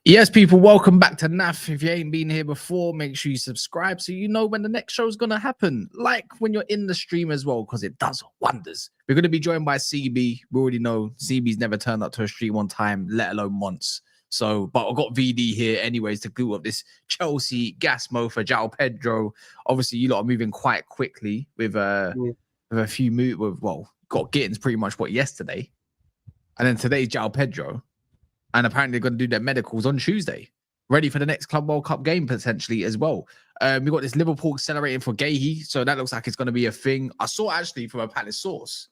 Yes, people, welcome back to NAF. If you ain't been here before, make sure you subscribe so you know when the next show is going to happen. Like when you're in the stream as well, because it does wonders. We're going to be joined by CB. We already know CB's never turned up to a stream on time, let alone once. So, but I've got VD here anyways to glue up this Chelsea gas mo for Joao Pedro. Obviously, you lot are moving quite quickly with a few moves. Well, got Gittins pretty much yesterday. And then today's Joao Pedro. And apparently they're going to do their medicals on Tuesday, ready for the next Club World Cup game potentially as well. We got this Liverpool accelerating for Guehi, so that looks like it's going to be a thing. I saw actually from a Palace source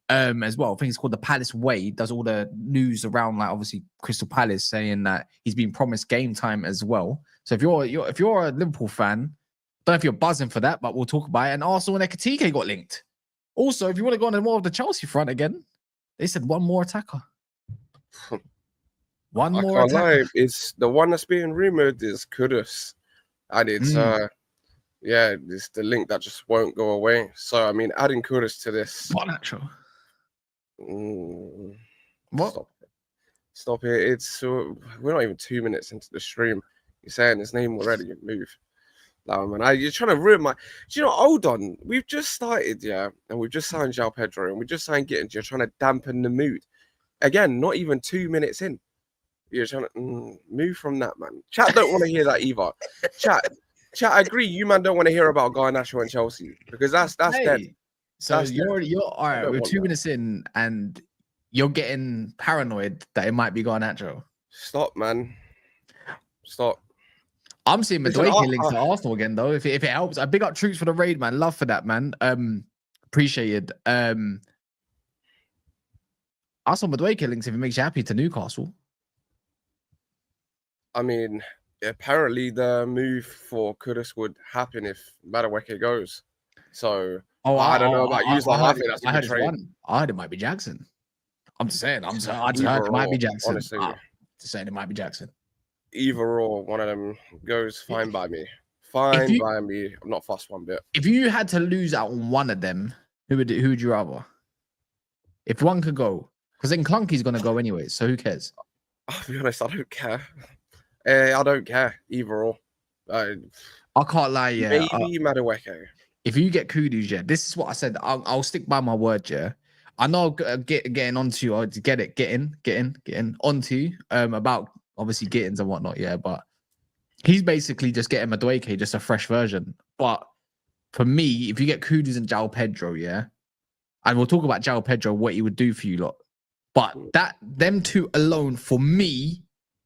as well. I think it's called the Palace Way. Does all the news around, like obviously Crystal Palace, saying that he's been promised game time as well. So if you're a Liverpool fan, don't know if you're buzzing for that, but we'll talk about it. And Arsenal and Ekitike got linked. Also, if you want to go on more of the Chelsea front again, they said one more attacker. One more I can't lie, it's the one that's being rumored is Kudus, and it's yeah, it's the link that just won't go away. So I mean, adding Kudus to this, what natural? What? Stop it! It's we're not even 2 minutes into the stream. You're saying his name already. Move. No, man, you're trying to ruin my. Do you know? Hold on, we've just started, yeah, and we've just signed Joao Pedro, and we just signed Gittins. You're trying to dampen the mood. Again, not even 2 minutes in. You're trying to move from that, man. Chat don't want to hear that either. Chat, I agree. You man don't want to hear about Garnacho and Chelsea because that's dead. So you're all right. We're 2 minutes in, and you're getting paranoid that it might be Garnacho. Stop, man. Stop. I'm seeing Madueke links to Arsenal again, though. If it helps, I big up troops for the raid, man. Love for that, man. Appreciated. Arsenal Madueke links if it makes you happy to Newcastle. I mean, apparently the move for Kudus would happen if Madueke goes. So I don't know about you. I think that's a good trade. I heard it might be Jackson. I'm just saying. I just heard it might be Jackson. Honestly, just saying it might be Jackson. Either or, one of them goes fine by me. Fine by me. I'm not fussed one bit. If you had to lose out on one of them, who would you rather? If one could go, because then Clunky's gonna go anyway, so who cares? I'll be honest, I don't care. I don't care either or. I can't lie, yeah. Maybe Madueke. If you get Kudus, yeah, this is what I said. I'll stick by my word, yeah. I know getting onto you, getting onto about obviously Gittins and whatnot, yeah. But he's basically just getting Madueke, just a fresh version. But for me, if you get Kudus and Joao Pedro, yeah, and we'll talk about Joao Pedro, what he would do for you lot. But them two alone, for me,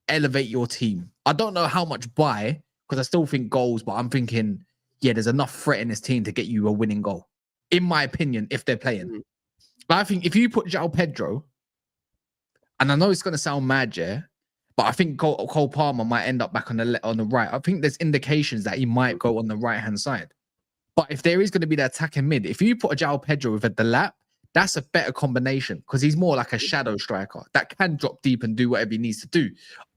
elevate your team. I don't know how much by, because I still think goals, but I'm thinking, yeah, there's enough threat in this team to get you a winning goal. In my opinion, if they're playing. But I think if you put Joao Pedro, and I know it's going to sound mad, yeah, but I think Cole Palmer might end up back on the right. I think there's indications that he might go on the right-hand side. But if there is going to be the attacking mid, if you put a Joao Pedro with a Delap, that's a better combination because he's more like a shadow striker that can drop deep and do whatever he needs to do.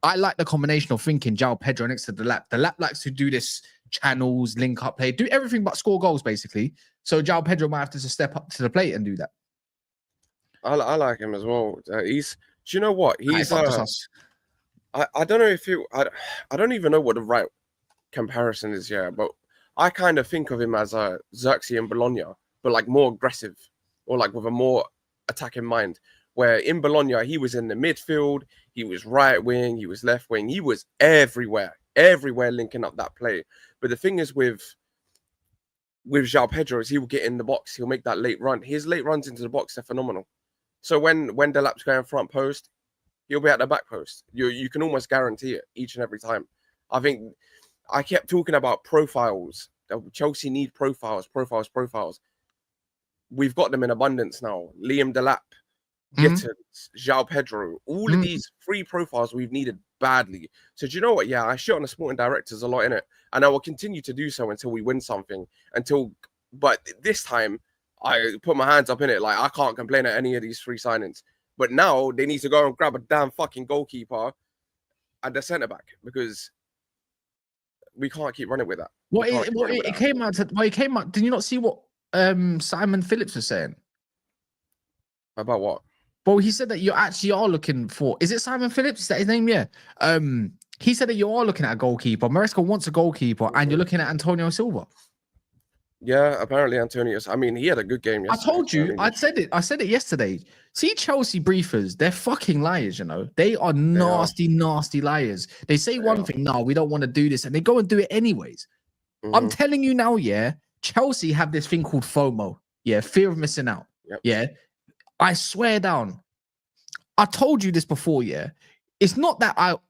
I like the combination of thinking Joao Pedro next to Delap. Delap likes to do this channels, link up play, do everything but score goals, basically. So Joao Pedro might have to just step up to the plate and do that. I like him as well. Do you know what? He's I don't know if I don't even know what the right comparison is here, but I kind of think of him as a Xerxes in Bologna, but like more aggressive. Or like with a more attacking mind, where in Bologna, he was in the midfield, he was right wing, he was left wing, he was everywhere linking up that play. But the thing is with Joao Pedro is he will get in the box, he'll make that late run. His late runs into the box are phenomenal. So when Delap's going front post, he'll be at the back post. You can almost guarantee it each and every time. I think I kept talking about profiles. Chelsea need profiles. We've got them in abundance now. Liam Delap, Gittins, Joao Pedro, all of these free profiles we've needed badly. So do you know what? Yeah, I shit on the sporting directors a lot in it, and I will continue to do so until we win something. But this time, I put my hands up in it. Like I can't complain at any of these free signings. But now they need to go and grab a damn fucking goalkeeper at the centre back because we can't keep running with that. It came out. Did you not see what Simon Phillips was saying? About what? Well, he said that you actually are looking for, is it Simon Phillips? Is that his name? Yeah. He said that you are looking at a goalkeeper. Maresca wants a goalkeeper, and you're looking at Antonio Silva. Yeah, apparently Antonius. I mean, he had a good game yesterday. I told you. I said it yesterday. See, Chelsea briefers, they're fucking liars, you know. They are nasty, nasty liars. They say one thing, no, we don't want to do this, and they go and do it anyways. I'm telling you now, yeah, Chelsea have this thing called FOMO. Yeah, fear of missing out. Yep. Yeah. I swear down. I told you this before, yeah. It's not that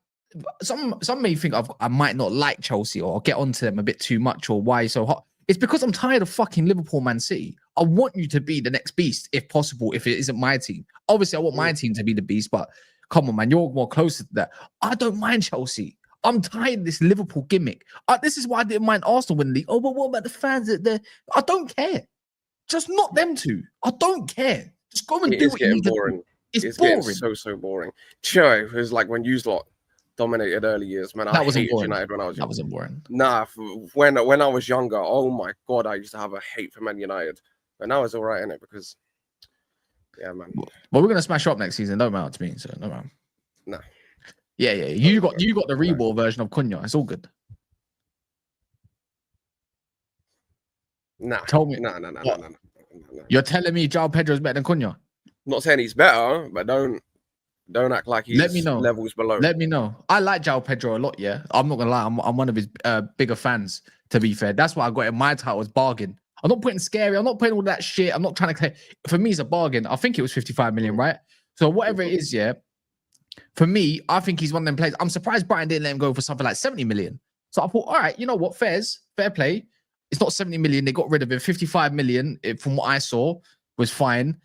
some may think I might not like Chelsea or get onto them a bit too much or why so hot. It's because I'm tired of fucking Liverpool, Man City. I want you to be the next beast, if possible, if it isn't my team. Obviously, I want my team to be the beast, but come on, man, you're more closer to that. I don't mind Chelsea. I'm tired of this Liverpool gimmick. This is why I didn't mind Arsenal winning the league. Oh, but what about the fans? I don't care. Just not them two. I don't care. Just go and do what you need to do. It's boring. Getting so boring. Sure, it was like when you lot dominated early years, man. I hated United when I was young. That wasn't boring. Nah, when I was younger, oh my god, I used to have a hate for Man United. But now it's all right, innit? Because yeah, man. Well, we're gonna smash up next season. Don't matter to me, so no matter. No. Yeah. You got the reborn version of Cunha. It's all good. Nah. Tell me. No. You're telling me Joao Pedro is better than Cunha? Not saying he's better, but don't act like he's levels below. Let me know. I like Joao Pedro a lot, yeah. I'm not gonna lie, I'm one of his bigger fans, to be fair. That's why I got in my title as bargain. I'm not putting scary, I'm not putting all that shit. I'm not trying to for me, it's a bargain. I think it was 55 million, right? So whatever it is, yeah. For me, I think he's one of them players. I'm surprised Brighton didn't let him go for something like 70 million. So I thought, all right, you know what? Fair play. It's not 70 million. They got rid of it. 55 million, from what I saw, was fine.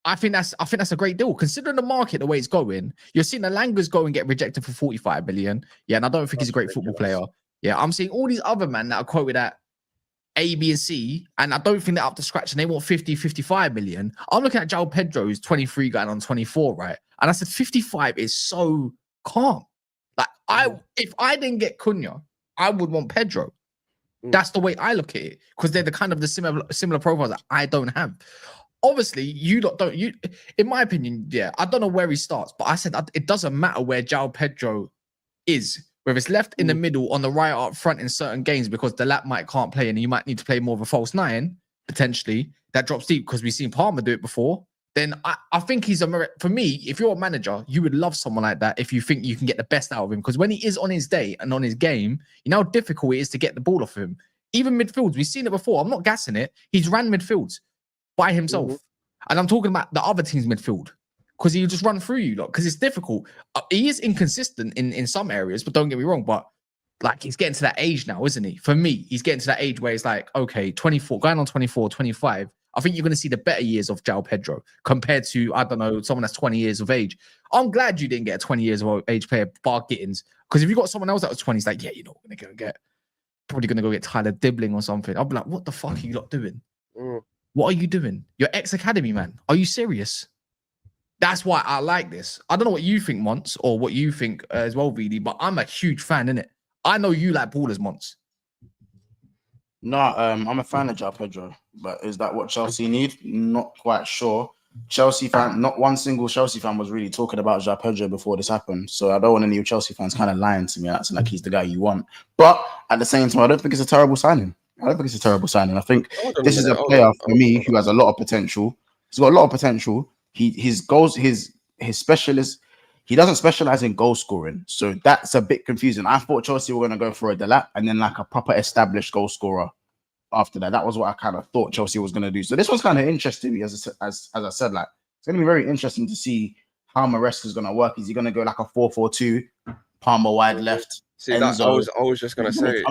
I think that's a great deal. Considering the market, the way it's going, you're seeing Alanga's go and get rejected for 45 million. Yeah, and I don't think he's a great football player. Yeah, I'm seeing all these other men that are quoted at A, B, and C, and I don't think they're up to scratch, and they want 50, 55 million. I'm looking at Joao Pedro, who's 23 going on 24, right? And I said 55 is so calm. Like, if I didn't get Cunha, I would want Pedro. That's the way I look at it, because they're the similar profiles that I don't have. Obviously, in my opinion, yeah, I don't know where he starts, but I said it doesn't matter where Joao Pedro is, whether it's left in the middle, on the right, up front in certain games, because Delap can't play and you might need to play more of a false nine, potentially, that drops deep, because we've seen Palmer do it before. Then I think he's for me, if you're a manager, you would love someone like that if you think you can get the best out of him, because when he is on his day and on his game, you know how difficult it is to get the ball off him. Even midfields, we've seen it before. I'm not gassing it. He's ran midfields by himself. And I'm talking about the other team's midfield, because he'll just run through you, because it's difficult. He is inconsistent in some areas, but don't get me wrong, but like, he's getting to that age now, isn't he? For me, he's getting to that age where it's like, okay, 24, going on 24, 25, I think you're going to see the better years of Joao Pedro compared to, I don't know, someone that's 20 years of age. I'm glad you didn't get a 20 years of age player, Bar Gittins, because if you got someone else that was 20, it's like, yeah, you know, we're going to probably going to go get Tyler Dibbling or something. I'll be like, what the fuck are you lot doing? What are you doing? You're ex-academy, man. Are you serious? That's why I like this. I don't know what you think, Mons, or what you think as well, VD, but I'm a huge fan, innit? I know you like ballers, Mons. No, I'm a fan of Joao Pedro, but is that what Chelsea need? Not quite sure. Chelsea fan, not one single Chelsea fan was really talking about Joao Pedro before this happened. So I don't want any Chelsea fans kind of lying to me and acting like he's the guy you want. But at the same time, I don't think it's a terrible signing. I think this is a player for me who has a lot of potential. He's got a lot of potential. His goals, his specialist, he doesn't specialize in goal scoring. So that's a bit confusing. I thought Chelsea were going to go for a Delap and then like a proper established goal scorer after that. That was what I kind of thought Chelsea was going to do. So this was kind of interesting to me, as I said, like, it's going to be very interesting to see how Maresca is going to work. Is he going to go like a 4-4-2, Palmer wide left? See, that, I was just going to say,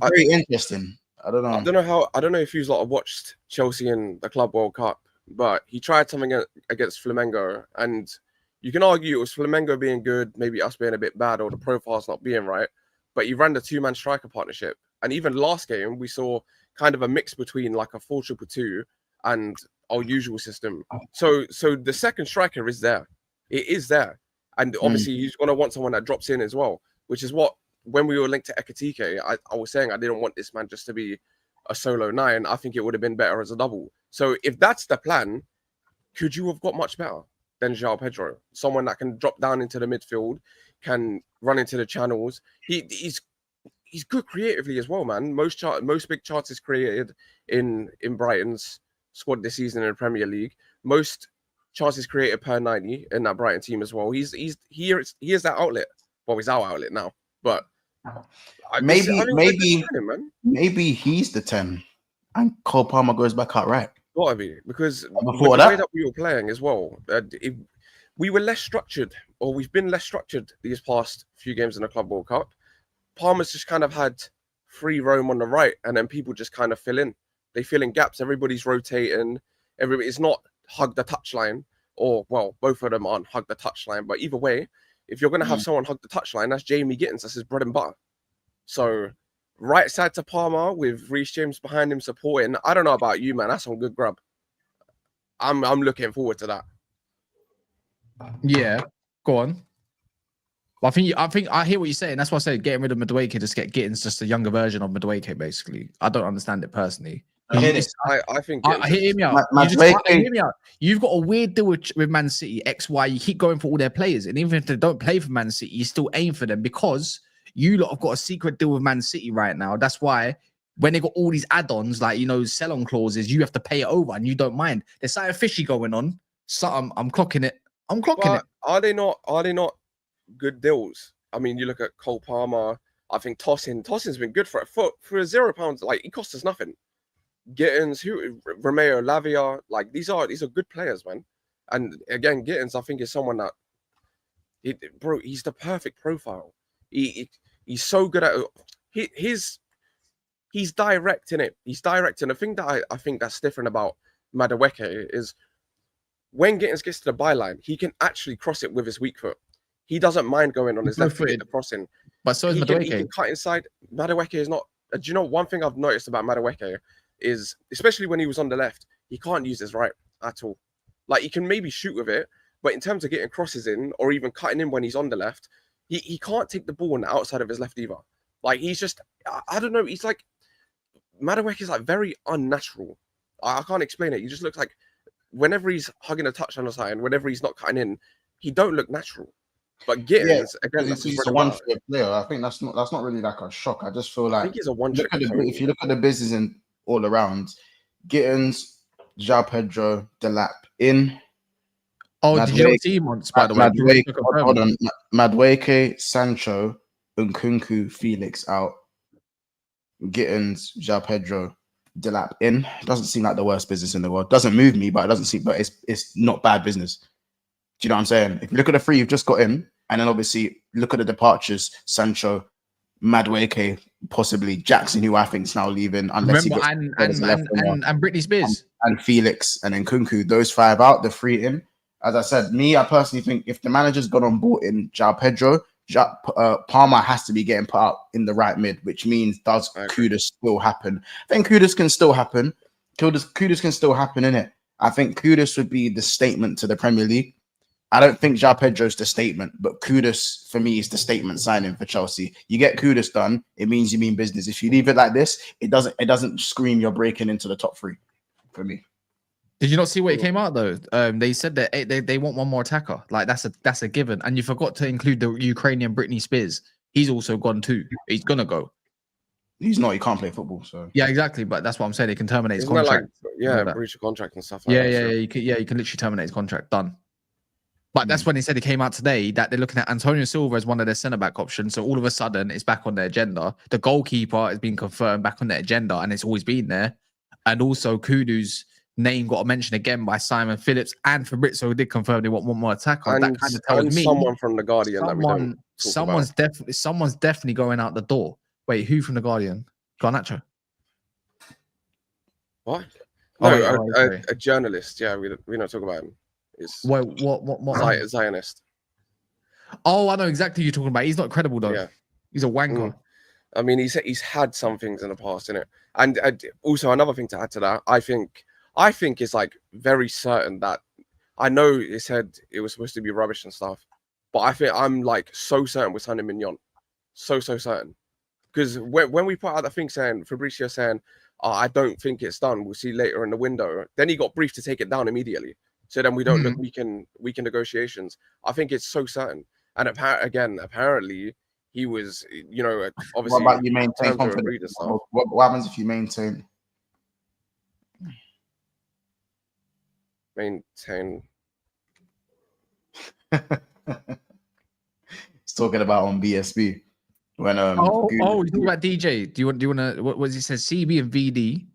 very interesting. I don't know. I don't know if you lot have watched Chelsea in the Club World Cup, but he tried something against Flamengo, and you can argue it was Flamengo being good, maybe us being a bit bad, or the profiles not being right. But he ran the two-man striker partnership, and even last game we saw kind of a mix between like a 4-2-2 and our usual system. So the second striker is there. It is there, and obviously he's going to want someone that drops in as well, which is what, when we were linked to Ekitike, I was saying I didn't want this man just to be a solo 9. I think it would have been better as a double. So if that's the plan, could you have got much better? than Joao Pedro. Someone that can drop down into the midfield, can run into the channels. He's good creatively as well, man. Most big chances created in Brighton's squad this season in the Premier League. Most chances created per 90 in that Brighton team as well. He is that outlet. Well, he's our outlet now, but maybe he's the 10, and Cole Palmer goes back out right. Gotta be, because before the way that we were playing as well, we were less structured, or we've been less structured these past few games in the Club World Cup. Palmer's just kind of had free roam on the right, and then people just kind of fill in. They fill in gaps. Everybody's rotating. It's not hug the touchline, or well, both of them aren't hug the touchline. But either way, if you're going to have someone hug the touchline, that's Jamie Gittins. That's his bread and butter. So right side to Palmer with Reece James behind him supporting. I don't know about you, man. That's some good grub. I'm looking forward to that. Yeah, go on. Well, I think I hear what you're saying. That's why I said getting rid of Madueke, just get Gittins, just a younger version of Madueke, basically. I don't understand it personally. I think hear me out. Hear me out. You've got a weird deal with Man City, XY. You keep going for all their players, and even if they don't play for Man City, you still aim for them because you lot have got a secret deal with Man City right now. That's why when they got all these add-ons, like sell-on clauses, you have to pay it over, and you don't mind. There's something fishy going on. So I'm clocking it. I'm clocking it. Are they not good deals? I mean, you look at Cole Palmer. I think Tossin's been good for £0. Like, he cost us nothing. Gittins, Romeo Lavia, like these are good players, man. And again, Gittins, I think, is someone that he's the perfect profile. He's so good at he's direct in it. He's direct, and the thing that I think that's different about Madueke is when Gittins gets to the byline, he can actually cross it with his weak foot. He doesn't mind going on his left foot the crossing. But so is Madueke. He can cut inside. Madueke is not. Do you know one thing I've noticed about Madueke is, especially when he was on the left, he can't use his right at all. Like, he can maybe shoot with it, but in terms of getting crosses in or even cutting in when he's on the left, he can't take the ball on the outside of his left either. Like, he's just, I don't know. He's like, Madueke is like very unnatural. I can't explain it. He just looks like whenever he's hugging a touchdown or something, whenever he's not cutting in, he don't look natural. But Gittins, again, he's a one-trick player. I think that's not really like a shock. I just feel like, I think he's a one-trick. If you look at the business in all around, Gittins, Joao Pedro, Delap in. Oh, did you not see him once, by the way? Madueke, Sancho, Nkunku, Felix out. Gittins, Joao Pedro, Delap in. Doesn't seem like the worst business in the world. Doesn't move me, but it doesn't seem. But it's not bad business. Do you know what I'm saying? If you look at the three you've just got in, and then obviously look at the departures: Sancho, Madueke, possibly Jackson, who I think is now leaving, unless and Britney Spears and Felix and then Nkunku. Those five out, the three in. As I said, I personally think if the manager's got on board in Joao Pedro, Palmer has to be getting put out in the right mid, which means does Kudus still happen? I think Kudus can still happen. Kudus can still happen, innit? I think Kudus would be the statement to the Premier League. I don't think Joao Pedro's the statement, but Kudus for me is the statement signing for Chelsea. You get Kudus done, it means you mean business. If you leave it like this, it doesn't scream you're breaking into the top three for me. Did you not see what it came out though? They said that they want one more attacker. Like that's a given. And you forgot to include the Ukrainian Britney Spears. He's also gone too. He's gonna go. He's not. He can't play football. So yeah, exactly. But that's what I'm saying. They can terminate his contract. Breach of contract and stuff. You can literally terminate his contract. Done. But that's when they said it came out today that they're looking at Antonio Silva as one of their centre back options. So all of a sudden, it's back on their agenda. The goalkeeper has been confirmed back on their agenda, and it's always been there. And also, Kudus' name got mentioned again by Simon Phillips and Fabrizio did confirm they want one more attacker. And that kind of tells me someone from the Guardian that we don't someone's definitely going out the door. Wait, who from the Guardian? Garnacho. What? No, a journalist. Yeah, we don't talk about him. What Zionist. Oh, I know exactly who you're talking about. He's not credible though. Yeah. He's a wanker. I mean, he's had some things in the past, innit? And also another thing to add to that, I think it's like very certain that I know it said it was supposed to be rubbish and stuff, but I'm like so certain we're signing Mignon. So certain. Because when we put out the thing saying Fabrizio saying, I don't think it's done, we'll see later in the window, then he got briefed to take it down immediately. so then we don't look weak in negotiations. I think it's so certain. And apparently he was, you know, obviously. What about you maintain confidence? What happens if you maintain? Maintain. He's talking about on BSB when you talking about DJ. Do you want to what was he says? CB and VD.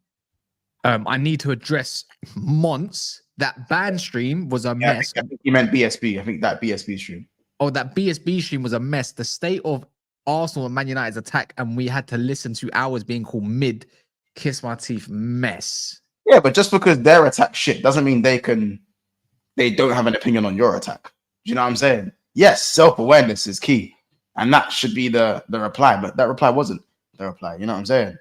I need to address Monts. That ban stream was a mess. I think he meant BSB. I think that BSB stream. Oh, that BSB stream was a mess. The state of Arsenal and Man United's attack, and we had to listen to ours being called mid. Kiss my teeth, mess. Yeah, but just because their attack shit doesn't mean they don't have an opinion on your attack. Do you know what I'm saying? Yes, self-awareness is key. And that should be the reply, but that reply wasn't the reply. You know what I'm saying?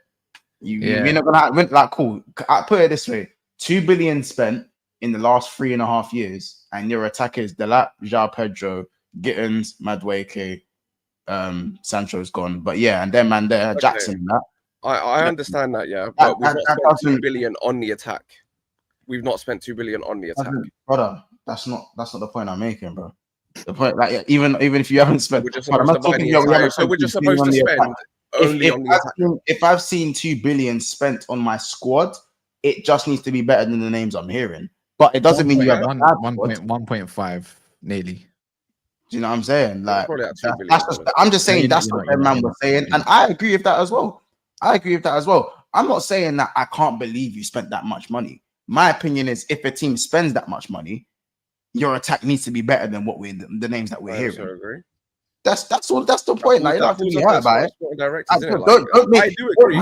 You're not gonna like cool. I put it this way: 2 billion spent in the last 3.5 years, and your attack is Delap, Joao Pedro, Gittins, Madueke, Sancho's gone. But yeah, and then man, there Jackson. That I understand that, yeah, but we've not spent 2 billion on the attack. We've not spent 2 billion on the attack, brother. That's not the point I'm making, bro. The point, like, even if you haven't spent, we're just supposed to spend only on the attack. If I've seen 2 billion spent on my squad, it just needs to be better than the names I'm hearing. But it doesn't mean you have 1.5 nearly. Do you know what I'm saying? Like, I'm just saying that's what that man was saying, and I agree with that as well. I'm not saying that I can't believe you spent that much money. My opinion is, if a team spends that much money, your attack needs to be better than the names that we're hearing. Agree. That's all. That's the point. Like, you don't have to be hurt by it. I do agree.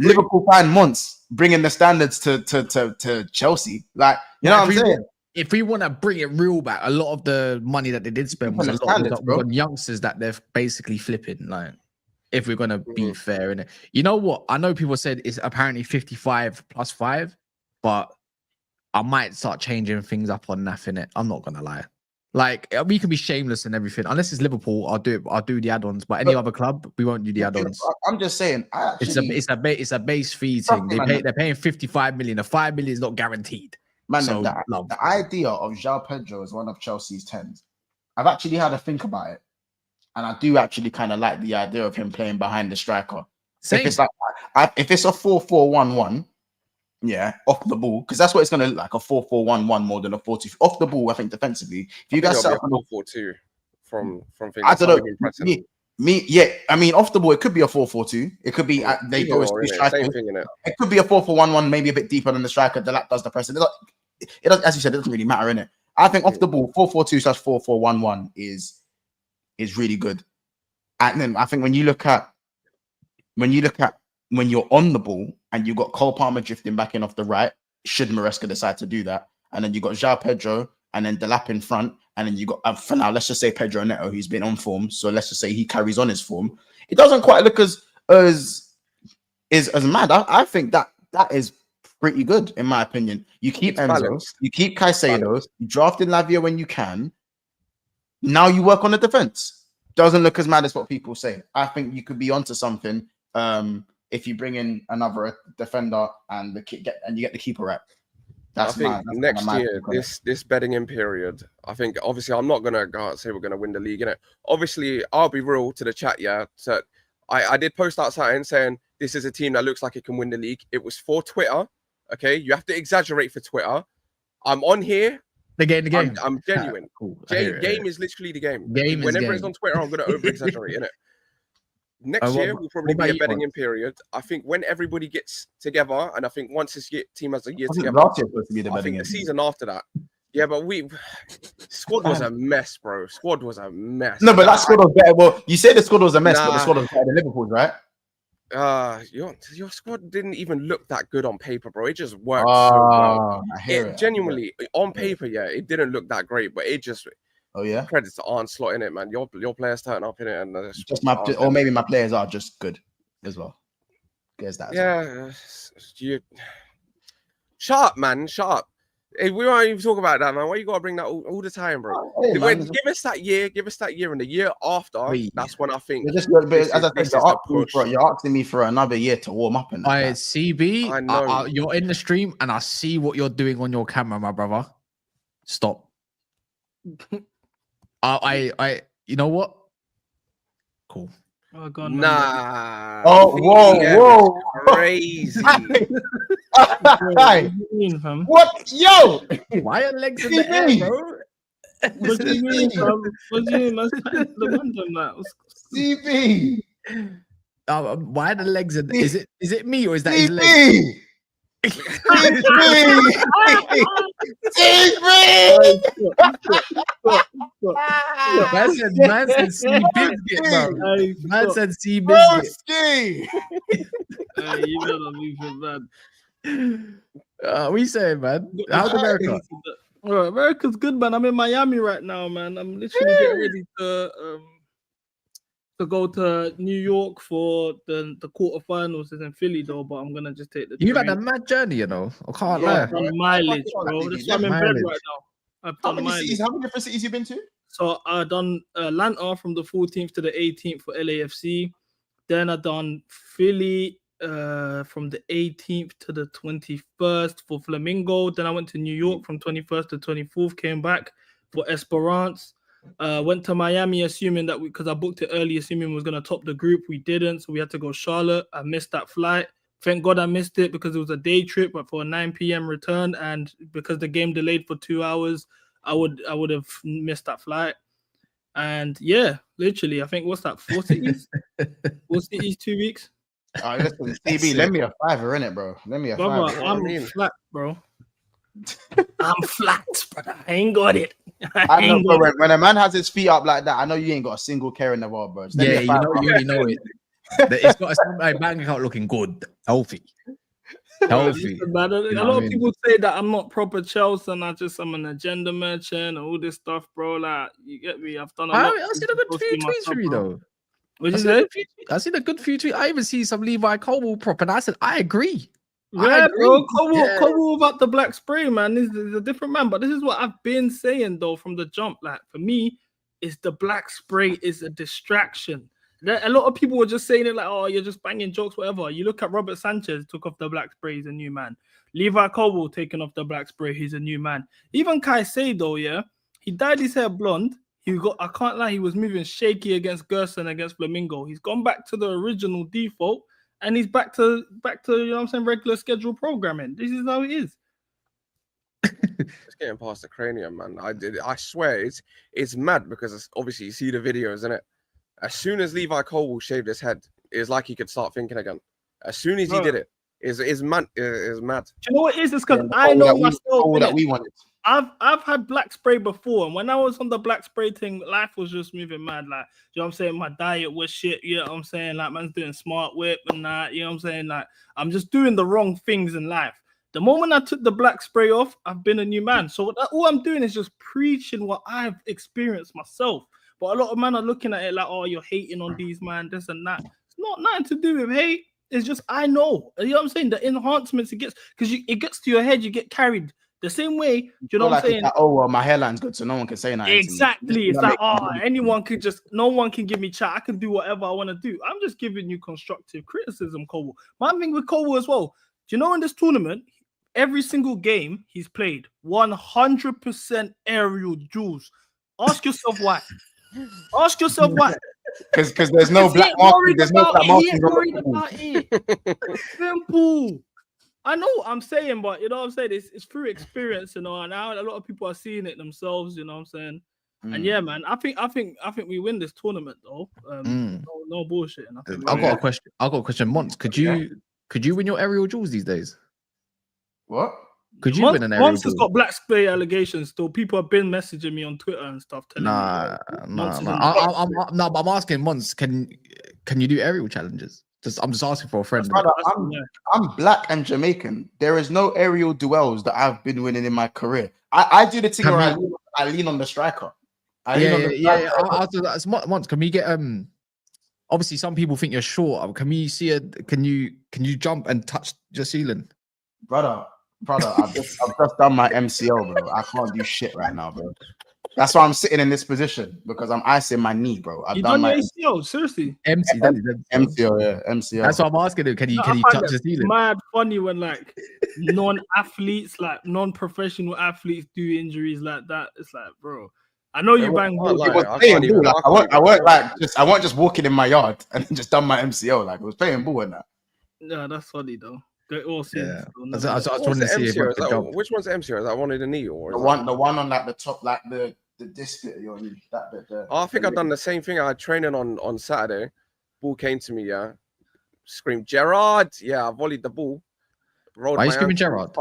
Liverpool fan months bringing the standards to Chelsea. Like, you know what I'm saying? If we want to bring it real back, a lot of the money that they did spend was on youngsters that they're basically flipping. Like, if we're gonna be fair, innit? You know what? I know people said it's apparently 55 plus 5, but I might start changing things up on NAF, innit? I'm not gonna lie. Like, we can be shameless and everything. Unless it's Liverpool, I'll do the add-ons. But any other club, we won't do the add-ons. I'm just saying, it's a base fee thing. They're paying 55 million. The 5 million is not guaranteed. Man, so, the idea of Joao Pedro as one of Chelsea's 10s, I've actually had to think about it. And I do actually kind of like the idea of him playing behind the striker. If it's like, if it's a 4-4-1-1, yeah, off the ball, because that's what it's going to look like, a 4-4-1-1 more than a 4-2. Off the ball, I think defensively. If you guys set up a 4-4-2 from I don't know. Yeah, I mean, off the ball, it could be a 4-4-2. It could be they go as two strikers. It could be a 4-4-1-1, maybe a bit deeper than the striker. Delap does the pressing. It does, as you said, it doesn't really matter, innit? I think off the ball, 4-4-2/4-4-1-1 is really good. And then I think when you're on the ball and you got Cole Palmer drifting back in off the right, should Maresca decide to do that, and then you got Joao Pedro and then Delap in front, and then you got for now, let's just say Pedro Neto, who's been on form, so let's just say he carries on his form. It doesn't quite look as mad. I think that is pretty good in my opinion. You keep Enzo, balanced. You keep Caicedo, you draft in Lavia when you can. Now you work on the defense. Doesn't look as mad as what people say. I think you could be onto something if you bring in another defender and you get the keeper right. I think next year, this bedding in period, I think obviously I'm not gonna go out and say we're gonna win the league, innit? Obviously, I'll be real to the chat, yeah. So I did post out something saying this is a team that looks like it can win the league. It was for Twitter. Okay, you have to exaggerate for Twitter. I'm on here. The game. I'm genuine. Cool. Game is literally the game. Whenever it's on Twitter, I'm gonna over exaggerate, innit? Next year will probably be a betting in period. I think when everybody gets together, and I think once this team has a year together, I think the season after that. Yeah, but squad was a mess, bro. Squad was a mess. No, but that squad was better. Well, you say the squad was a mess, but the squad was better than Liverpool's, right? Your squad didn't even look that good on paper, bro. It just worked so well. Genuinely, on paper, yeah, it didn't look that great, but it just. Oh yeah, credits to Slot in it, man. Your players turn up in it, and or maybe my players are just good as well. There's that. Shut up, man. Shut up. Hey, we won't even talk about that, man. Why you gotta bring that all the time, bro? Hey, give us that year, and the year after. That's when I think. You're asking me for another year to warm up, and CB, you're in the stream, and I see what you're doing on your camera, my brother. Stop. You know what? Cool. Oh God, Nah. Oh, whoa. Crazy. What? Yo! Why are legs in the air, bro? What do you mean, fam? What do you mean? Let's type the random that. CB. Why are the legs in? Is it me or is that CB. his legs? Man said C biscuit, bro. Man said C biscuit. You better leave it, man. What you saying, man? How's America? Well, America's good, man. I'm in Miami right now, man. I'm literally getting ready to go to New York for the quarterfinals. It's in Philly though, but I'm gonna just take the. You've had a mad journey, you know. I can't lie. I've done mileage, bro. That's why I'm in bed right now. I've done mileage. How many different cities you been to? So I done Atlanta from the 14th to the 18th for LAFC. Then I done Philly from the 18th to the 21st for Flamingo. Then I went to New York from 21st to 24th. Came back for Esperance. Went to Miami, assuming that because I booked it early, assuming we was gonna top the group. We didn't, so we had to go Charlotte. I missed that flight. Thank God I missed it because it was a day trip, but for a 9 p.m. return, and because the game delayed for 2 hours, I would have missed that flight. And yeah, literally, I think what's that? 4 cities? 4 cities, 2 weeks. Oh, listen, CB, lend me a $5 in it, bro. Lend me a $5. I'm flat, bro. I'm flat, brother. I ain't got it. I know, bro. When a man has his feet up like that, I know you ain't got a single care in the world, bro. Yeah, you know it. It's got a bank account looking good, healthy. Healthy. A lot of people say that I'm not proper Chelsea and I'm an agenda merchant and all this stuff, bro. Like, you get me? I've done a lot. I've seen a good few tweets from you, though. What you say? I seen a good few tweets. I even see some Levi Colwell prop, and I said, I agree. Yeah, bro. Colwell about the black spray, man. This is a different man. But this is what I've been saying, though, from the jump. Like, for me, it's the black spray is a distraction. A lot of people were just saying it like, oh, you're just banging jokes, whatever. You look at Robert Sanchez, took off the black spray, he's a new man. Levi Colwell taking off the black spray, he's a new man. Even Caicedo, yeah, he dyed his hair blonde. I can't lie, he was moving shaky against Gerson, against Flamingo. He's gone back to the original default, and he's back to you know what I'm saying, regular schedule programming. This is how it is. It's getting past the cranium, man. I swear, it's mad because it's obviously you see the videos, isn't it? As soon as Levi Colwell shaved his head, it's like he could start thinking again. As soon as he did it, it's mad. It's mad. Do you know what it is? It's because I know myself. That we wanted. I've had black spray before, and when I was on the black spray thing, life was just moving mad. Like, you know what I'm saying? My diet was shit. You know what I'm saying? Like, man's doing smart whip and that. You know what I'm saying? Like, I'm just doing the wrong things in life. The moment I took the black spray off, I've been a new man. So all I'm doing is just preaching what I've experienced myself. But a lot of men are looking at it like, oh, you're hating on these, man, this and that. It's not nothing to do with hate. It's just, I know. You know what I'm saying? The enhancements it gets, because it gets to your head, you get carried. The same way, you know what I'm saying? Like, oh, well, my hairline's good, so no one can say nothing. Exactly. It's like, no one can give me chat. I can do whatever I want to do. I'm just giving you constructive criticism, Colwell. My thing with Colwell as well, do you know in this tournament, every single game he's played, 100% aerial duels. Ask yourself why. Ask yourself why. Because there's no black marking. There's no black marking. He ain't worried about it. Simple. I know what I'm saying, but you know what I'm saying? It's through experience, you know, and now a lot of people are seeing it themselves, you know what I'm saying? And yeah, man, I think we win this tournament though. No bullshit. I've got a question. Mons, could you win your aerial duels these days? What? Could you win an aerial duel? Mons has got black spray allegations still. People have been messaging me on Twitter and stuff. But I'm asking Mons, can you do aerial challenges? I'm just asking for a friend. Brother, I'm black and Jamaican. There is no aerial duels that I've been winning in my career. I do the thing where I lean on the striker. Mons, can we get obviously some people think you're short. Can we see can you jump and touch the ceiling? Brother, I've just done my MCL, bro. I can't do shit right now, bro. That's why I'm sitting in this position because I'm icing my knee, bro. I've You done done my your ACL? Seriously? MCL, yeah, MCL. That's what I'm asking him. Can he I find touch that the ceiling? mad funny when like non-athletes, like non-professional athletes do injuries like that. It's like, bro, I know you bang balls. It was playing ball. Like, I weren't like I weren't just walking in my yard and just done my MCL. Like, it was playing ball and that. Yeah, that's funny though. They all see. Yeah. I was trying to see if which one's the MCL? Is that one in the knee or the one on like the top, like the disc bit of your knee, that bit there. I think I've done the same thing. I had training on Saturday. Ball came to me, yeah. Screamed, Gerard! Yeah, I volleyed the ball. Why are you screaming Gerard?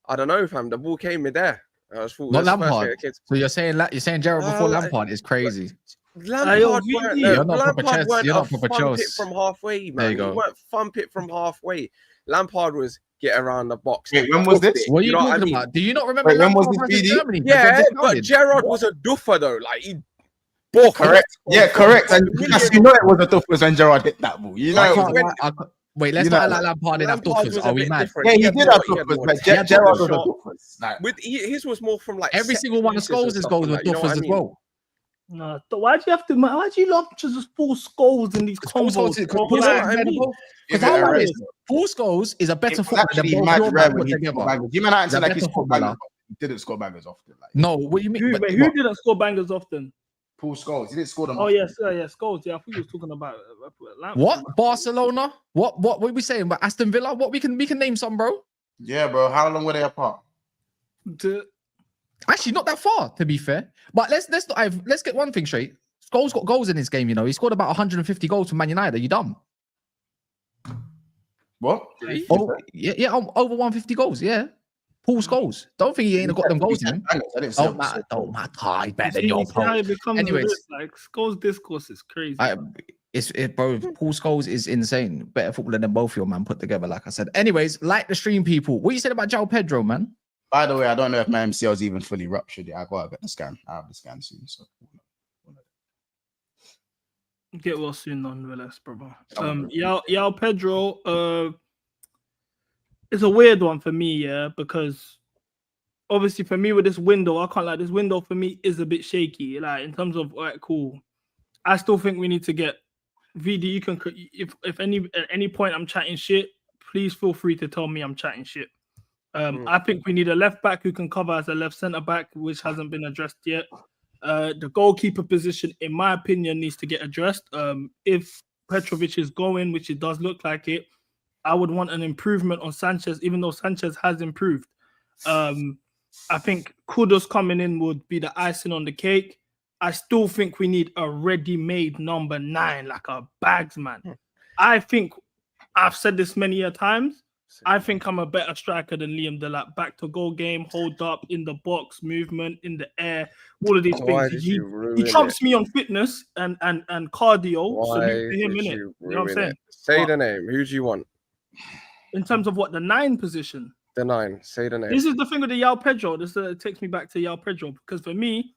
I don't know, fam. The ball came mid there. Not Lampard. So you're saying Gerard before Lampard is crazy. Lampard you're not proper fun pit from halfway, man. There you go. He weren't fun pit from halfway. Lampard was get around the box. Wait, when was this? What are you talking about? Do you not remember when was Lampard this versus Germany? Yeah, but Gerard was a duffer though. Like he correct. Yeah, correct. And yes, you know it was a duffer when Gerard hit that ball. You know wait, let's not like Lampard didn't have duffers. Are we mad? Yeah, he did have duffers, but Gerard was a duffers. With his was more from like every single one of Scholes' goals with duffers as well. No, why do you have to? Why do you love to just pull Scholes in these combos? Paul Scholes is a better footballer than both your man put together. You mean I like he scored bangers? He didn't score bangers often. Like. No, what do you mean? Who didn't score bangers often? Paul Scholes. He didn't score them. Oh yes, Scholes. Yeah, I think he was talking about what Barcelona? What were we saying about Aston Villa? What we can name some, bro. Yeah, bro. How long were they apart? Actually, not that far, to be fair. But let's get one thing straight. Scholes got goals in this game. You know, he scored about 150 goals for Man United. Are you dumb? What? Oh, yeah, over 150 goals. Yeah, Paul Scholes. Don't think he ain't got them goals in him. Don't matter. I bet than your pro. Anyways, like Scholes' discourse is crazy. Bro, Paul Scholes is insane. Better footballer than both of your man put together. Like I said. Anyways, like the stream people. What you said about Joao Pedro, man? By the way, I don't know if my MCL is even fully ruptured yet. I gotta get the scan. I have the scan soon. So get well soon, nonetheless, brother. Joao Pedro. It's a weird one for me, yeah, because obviously for me with this window, I can't like this window for me is a bit shaky. Like in terms of cool. I still think we need to get VD. You can if at any point I'm chatting shit, please feel free to tell me I'm chatting shit. I think we need a left back who can cover as a left centre back, which hasn't been addressed yet. The goalkeeper position, in my opinion, needs to get addressed. If Petrovic is going, which it does look like it, I would want an improvement on Sanchez, even though Sanchez has improved. I think Kudus coming in would be the icing on the cake. I still think we need a ready-made number 9, like a bagsman. I think I've said this many a times. I think I'm a better striker than Liam Delap. Back to goal game, hold up, in the box, movement, in the air, all of these things. He trumps me on fitness and cardio. So him in it. You know what I'm saying? Say the name. Who do you want? In terms of what, the 9 position? The 9. Say the name. This is the thing with the Joao Pedro. This takes me back to Joao Pedro. Because for me,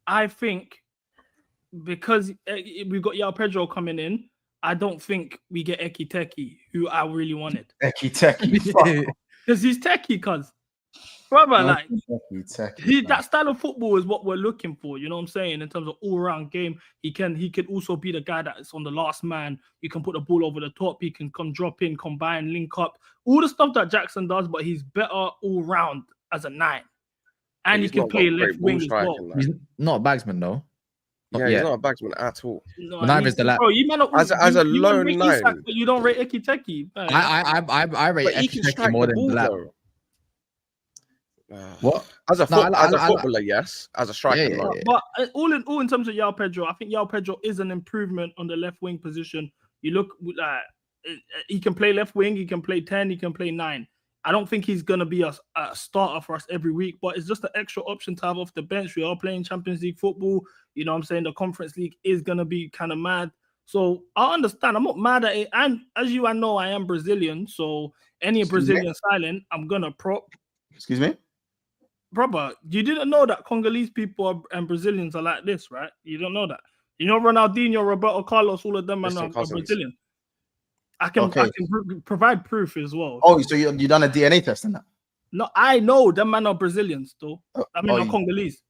I think because we've got Joao Pedro coming in, I don't think we get Ekitike, who I really wanted. Ekitike. Because he's techie, cuz. Brother, like, that style of football is what we're looking for, you know what I'm saying? In terms of all-round game, he can also be the guy that's on the last man. You can put the ball over the top. He can come drop in, combine, link up. All the stuff that Jackson does, but he's better all-round as a 9. And he can play left wing as well. He's not a bagsman, though. He's not a bagsman at all. No, neither is Delap. Bro, you might not, as a lone 9. Isak, but you don't rate Ekitike. I rate Ekitike more than Delap. What? As a footballer, yes. As a striker, no. But all in terms of Joao Pedro, I think Joao Pedro is an improvement on the left wing position. You look, he can play left wing, he can play 10, he can play 9. I don't think he's going to be a starter for us every week, but it's just an extra option to have off the bench. We are playing Champions League football. You know what I'm saying? The Conference League is going to be kind of mad. So I understand. I'm not mad at it. And as you know, I am Brazilian. So any Brazilian silent, I'm going to prop. Excuse me? Brother, you didn't know that Congolese people and Brazilians are like this, right? You don't know that. You know Ronaldinho, Roberto Carlos, all of them are Brazilian. I can provide proof as well. Oh, so you done a DNA test on that? No, I know them men are Brazilians, though. I mean, not Congolese.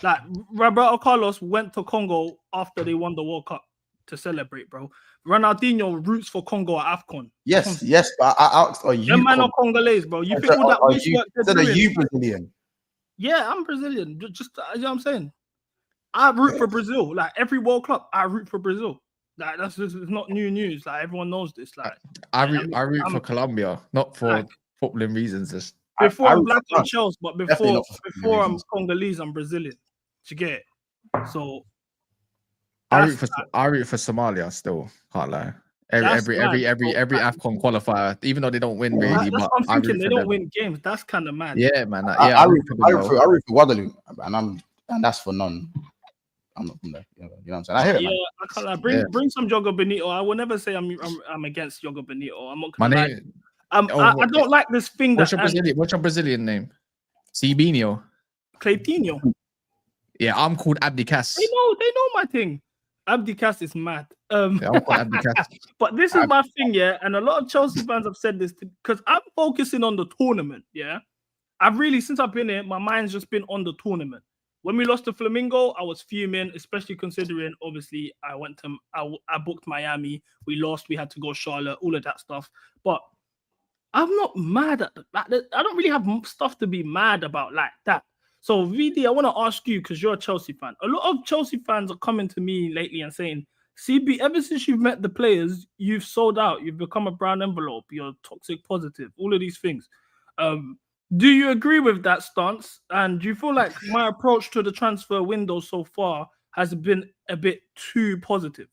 Like Roberto Carlos went to Congo after they won the World Cup to celebrate, bro. Ronaldinho roots for Congo at AFCON. Yes, yes, but I asked, are you? Them man are Congolese, bro. You think all that wish work they're doing? Are you Brazilian? Yeah, I'm Brazilian. Just you know what I'm saying. I root for Brazil. Like every World Cup, I root for Brazil. Like that's just, it's not new news. Like everyone knows this. Like I root for Colombia, not for like, footballing reasons. Just before I'm black and Chelsea, but before I'm Congolese, I'm Brazilian. You get it? So I root for Somalia still. Can't lie. Every AFCON qualifier, even though they don't win really. That's what I'm thinking. They don't win games. That's kind of mad. Yeah, man. I root for Guadeloupe, and that's for none. I'm not from there. You know what I'm saying? I hear it. Yeah, I can't lie. Bring some Jogo Benito. I will never say I'm against Jogo Benito. I'm not. My name. I don't like this thing. What's your Brazilian name? Cibinho. Cleitinho. Yeah, I'm called Abdicas. They know my thing. Abdicas is mad. Yeah, I'm called Abdicas. But this is my thing, yeah. And a lot of Chelsea fans have said this because I'm focusing on the tournament, yeah. Since I've been here, my mind's just been on the tournament. When we lost to Flamengo, I was fuming, especially considering obviously I booked Miami, we lost, we had to go Charlotte, all of that stuff. But I'm not mad at that. I don't really have stuff to be mad about like that. So VD, I want to ask you because you're a Chelsea fan. A lot of Chelsea fans are coming to me lately and saying, CB, ever since you've met the players, you've sold out, you've become a brown envelope, you're toxic positive, all of these things. Do you agree with that stance? And do you feel like my approach to the transfer window so far has been a bit too positive?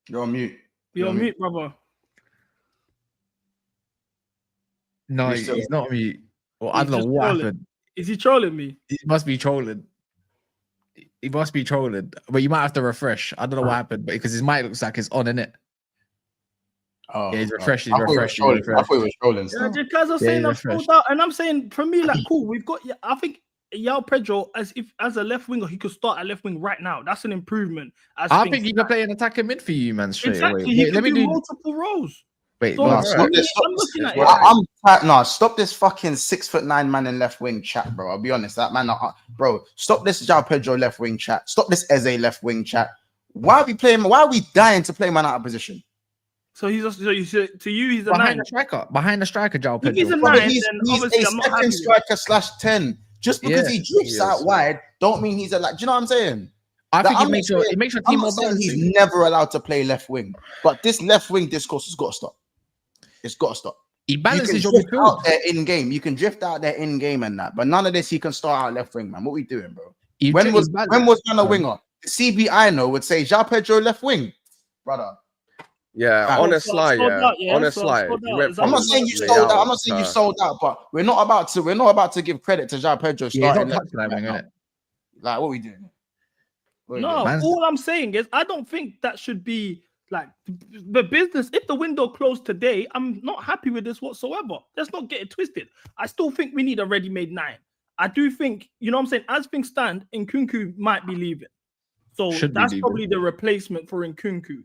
You're on mute. You're on mute, brother. No, he's not on mute. Well, I don't know what happened. Is he trolling me? He must be trolling. He must be trolling. But you might have to refresh. I don't know what happened, but because his mic looks like it's on, innit? Oh, yeah, he's refreshing. I thought he was trolling. Yeah, because I'm saying I've sold out, and I'm saying for me, like, cool. We've got. I think Joao Pedro as a left winger, he could start at left wing right now. That's an improvement. I think he can play an attacking mid for you, man. Straight away. He can do multiple roles. Wait, stop this fucking 6'9" man in left wing chat, bro. I'll be honest, that man, bro. Stop this Joao Pedro left wing chat. Stop this Eze left wing chat. Why are we dying to play man out of position? So he's a he's a behind 9. Behind the striker, Joao Pedro. If he's a 9, he's a second striker /10. Just because he drifts out wide, don't mean he's a like. Do you know what I'm saying? I think it makes your team more balanced. He's never allowed to play left wing, but this left wing discourse has got to stop. It's got to stop. He balances your midfield out there in game. You can drift out there in game and that, but none of this. He can start out left wing, man. What we doing, bro? When was man a winger? CB I know would say Joao Pedro left wing, brother. Yeah, on a slide. On a slide. I'm not saying you sold out. I'm not saying you sold out, but we're not about to give credit to Joao Pedro starting. Like, what we doing? All I'm saying is I don't think that should be like the business. If the window closed today, I'm not happy with this whatsoever. Let's not get it twisted. I still think we need a ready-made 9. I do think, you know what I'm saying, as things stand, Nkunku might be leaving. So that's probably the replacement for Nkunku.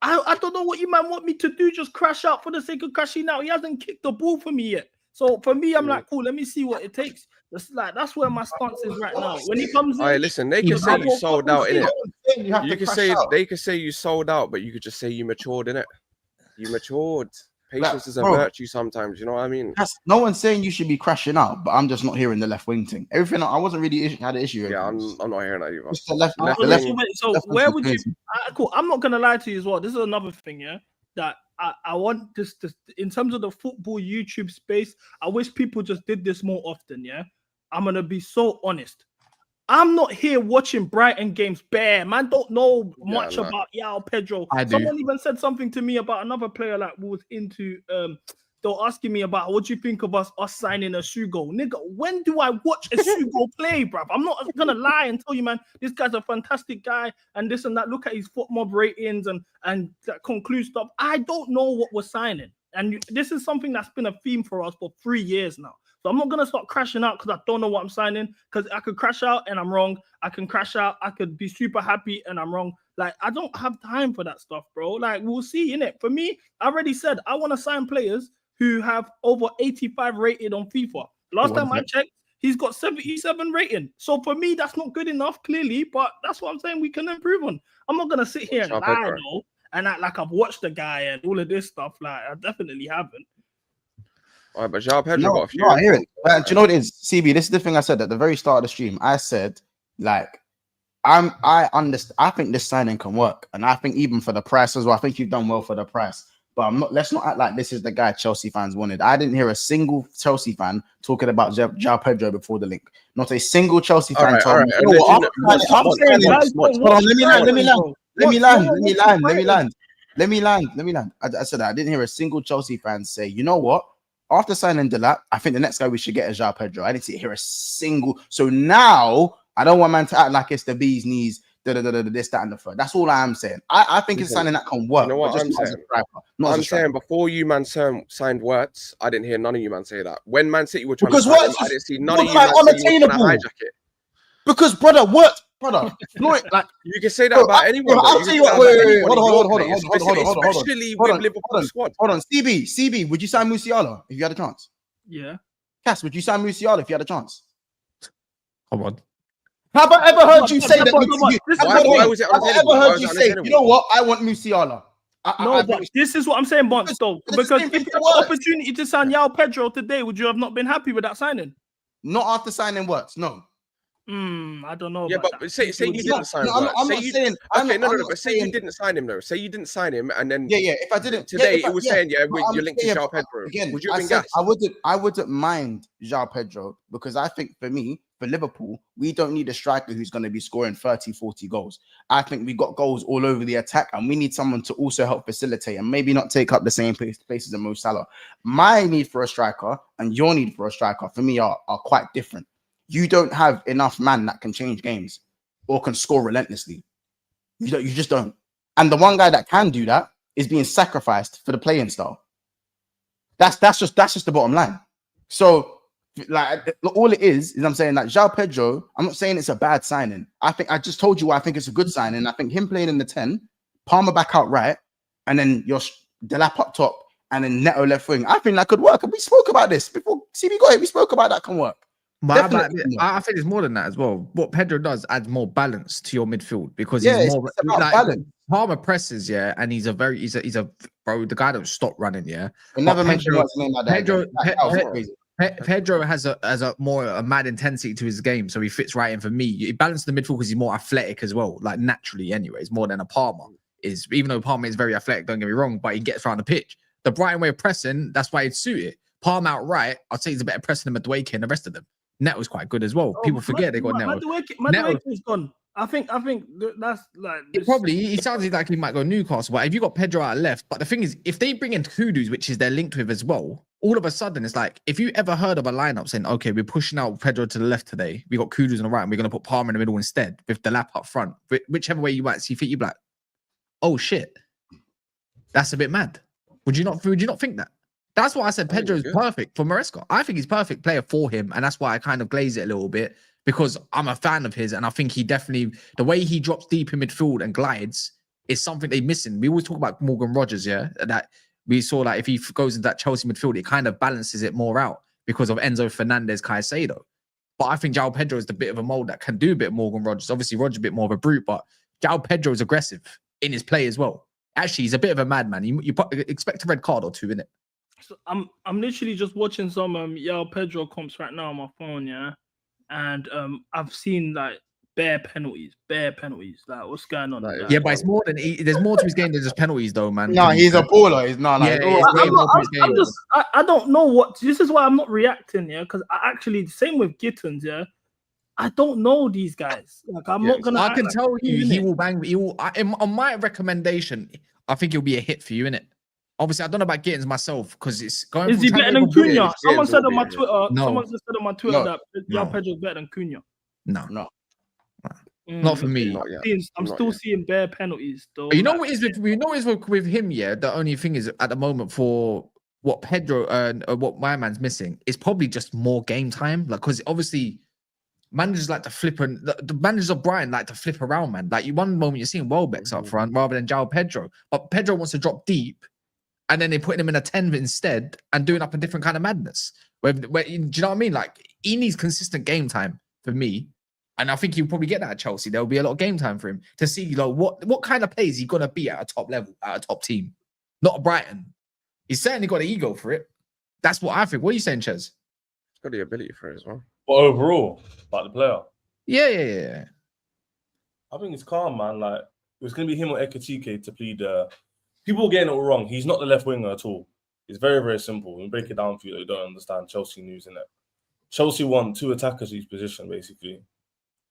I don't know what you man want me to do, just crash out for the sake of crashing out. He hasn't kicked the ball for me yet. So for me, I'm like, cool, let me see what it takes. That's where my stance is right now. When he comes in, all right, listen, they can say you sold out, innit? You can say they can say you sold out, but you could just say you matured, innit? You matured. Patience is a virtue sometimes, you know what I mean? No one's saying you should be crashing out, but I'm just not hearing the left wing thing. Everything I wasn't really had an issue. Yeah, I'm not hearing that either. Just the left so where would you? Cool. I'm not gonna lie to you as well. This is another thing, yeah. That I want this in terms of the football YouTube space. I wish people just did this more often. Yeah, I'm gonna be so honest. I'm not here watching Brighton games bare. Man, don't know much about Joao Pedro. Someone even said something to me about another player like who was into. They were asking me about what do you think of us signing a Hugo. Nigga, when do I watch a Hugo play, bruv? I'm not gonna lie and tell you, man, this guy's a fantastic guy and this and that. Look at his foot mob ratings and that conclude stuff. I don't know what we're signing. And this is something that's been a theme for us for 3 years now. So I'm not going to start crashing out because I don't know what I'm signing, because I could crash out and I'm wrong. I can crash out. I could be super happy and I'm wrong. Like, I don't have time for that stuff, bro. Like, we'll see, innit? For me, I already said I want to sign players who have over 85 rated on FIFA. Last time I checked, he's got 77 rating. So for me, that's not good enough, clearly, but that's what I'm saying we can improve on. I'm not going to sit here and lie, though, and act like I've watched the guy and all of this stuff. Like, I definitely haven't. All right, but Joao Pedro got a few. I hear it. Do you know what it is? CB, this is the thing I said at the very start of the stream. I said, like, I understand. I think this signing can work. And I think even for the price as well, I think you've done well for the price. But let's not act like this is the guy Chelsea fans wanted. I didn't hear a single Chelsea fan talking about Joao Pedro before the link. Not a single Chelsea fan told me. Let me land. I said that. I didn't hear a single Chelsea fan say, you know what? After signing Delap, I think the next guy we should get is Joao Pedro. I didn't hear a single. So now I don't want man to act like it's the bee's knees, this, that, and the third. That's all I am saying. I think it's something that can work. You know what I'm saying? I'm saying before you man signed Wirtz, I didn't hear none of you man say that. When Man City were trying to sign him, I didn't see none of you man say you were trying to hijack it. Because brother, brother, like you can say that about anyone. I'll tell you what. Wait, hold on. Especially with Liverpool squad. Hold on, CB, would you sign Musiala if you had a chance? Yeah. Cass, would you sign Musiala if you had a chance? Come on. Have I ever heard you say that? Why was it on the ever heard you say, you know what? I want Musiala. No, but this is what I'm saying, Bonds, though. Because if you had the opportunity to sign Joao Pedro today, would you have not been happy with that signing? Not after signing Wirtz, no. I don't know. Yeah, but say you didn't sign him. Say you didn't sign him though. Say you didn't sign him, and then if I didn't today, it was saying you're linked to Joao Pedro. Again, would you have been gassed? I wouldn't mind Joao Pedro because I think for me, for Liverpool, we don't need a striker who's going to be scoring 30, 40 goals. I think we got goals all over the attack, and we need someone to also help facilitate and maybe not take up the same places as Mo Salah. My need for a striker and your need for a striker for me are quite different. You don't have enough man that can change games or can score relentlessly. You just don't. And the one guy that can do that is being sacrificed for the playing style. That's just the bottom line. So, like, all it is I'm saying that Joao Pedro, I'm not saying it's a bad signing. I just told you I think it's a good signing. I think him playing in the 10, Palmer back out right, and then your Delap up top, and then Neto left wing. I think that could work. And we spoke about this before CB got it. We spoke about that can work. But I think it's more than that as well. What Pedro does adds more balance to your midfield because he's more like balance. Palmer presses, and he's a bro. The guy don't stop running, I never mentioned what's name like that. Pedro has a more mad intensity to his game, so he fits right in for me. He balances the midfield because he's more athletic as well, like naturally, anyways, more than a Palmer is. Even though Palmer is very athletic, don't get me wrong, but he gets around the pitch. The Brighton way of pressing, that's why he'd suit it. Palmer outright, I'd say he's a better pressing than Madueke and the rest of them. Neto's quite good as well. People forget they got Neto. Madueke's gone. I think that's like he sounds like he might go Newcastle. But if you got Pedro out left, but the thing is, if they bring in Kudus, which is they're linked with as well, all of a sudden it's like if you ever heard of a lineup saying, okay, we're pushing out Pedro to the left today, we got Kudus on the right, and we're gonna put Palmer in the middle instead with Delap up front. Whichever way you might see fit, you'd be like, oh shit, that's a bit mad. Would you not think that? That's why I said Pedro is perfect for Maresca. I think he's perfect player for him, and that's why I kind of glaze it a little bit because I'm a fan of his, and I think he definitely the way he drops deep in midfield and glides is something they're missing. We always talk about Morgan Rogers, that we saw that if he goes into that Chelsea midfield, it kind of balances it more out because of Enzo Fernandez, Caicedo. But I think Joao Pedro is the bit of a mold that can do a bit of Morgan Rogers. Obviously, Rogers a bit more of a brute, but Joao Pedro is aggressive in his play as well. Actually, he's a bit of a madman. You expect a red card or two, innit? So I'm literally just watching some Joao Pedro comps right now on my phone, and I've seen like bare penalties. Like what's going on? But it's more than there's more to his game than just penalties, though, man. No, he's a baller. He's not. I don't know what. This is why I'm not reacting, because I actually same with Gittins, I don't know these guys. Like I'm not gonna. I can tell you, he will bang. He will. On my recommendation, I think it'll be a hit for you, innit? Obviously, I don't know about Gittins myself because it's going. Is he better than Cunha? Someone said on my Twitter. No. Someone just said on my Twitter that Joao Pedro is better than Cunha. No. Not for me. I'm still seeing bare penalties though. You know what is with him? The only thing is at the moment for what Pedro what my man's missing is probably just more game time. Like because obviously managers like to flip and the managers of Brighton like to flip around, man. Like one moment you're seeing Welbeck's up front rather than Joao Pedro, but Pedro wants to drop deep. and then they're putting him in a 10 instead and doing up a different kind of madness. Where, do you know what I mean? Like, he needs consistent game time for me. And I think he'll probably get that at Chelsea. There'll be a lot of game time for him to see, like, what kind of plays he's going to be at a top level, at a top team. Not a Brighton. He's certainly got an ego for it. That's what I think. What are you saying, Ches? He's got the ability for it as well. But overall, like the player. Yeah. I think it's calm, man. Like, it's going to be him or Ekitike to plead. People are getting it all wrong. He's not the left winger at all. It's very, very simple. We break it down for you that you don't understand Chelsea news, innit? Chelsea won 2 attackers each position, basically.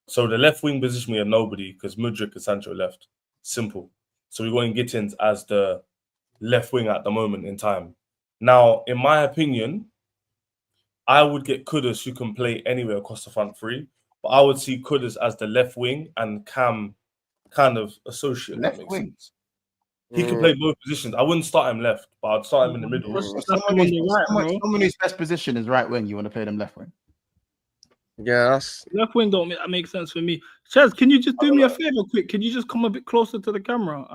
So the left wing position, we had nobody because Mudryk and Sancho left. Simple. So we're going Gittins as the left wing at the moment in time. Now, in my opinion, I would get Kudus, who can play anywhere across the front three. But I would see Kudus as the left wing and Cam kind of associate. Left that makes wing. sense. He can play both positions. I wouldn't start him left, but I'd start him in the middle. Someone whose best position is right wing, you want to play them left wing. Yeah, that's left wing don't make sense for me. Chaz, can you just do me a favor quick? Can you just come a bit closer to the camera?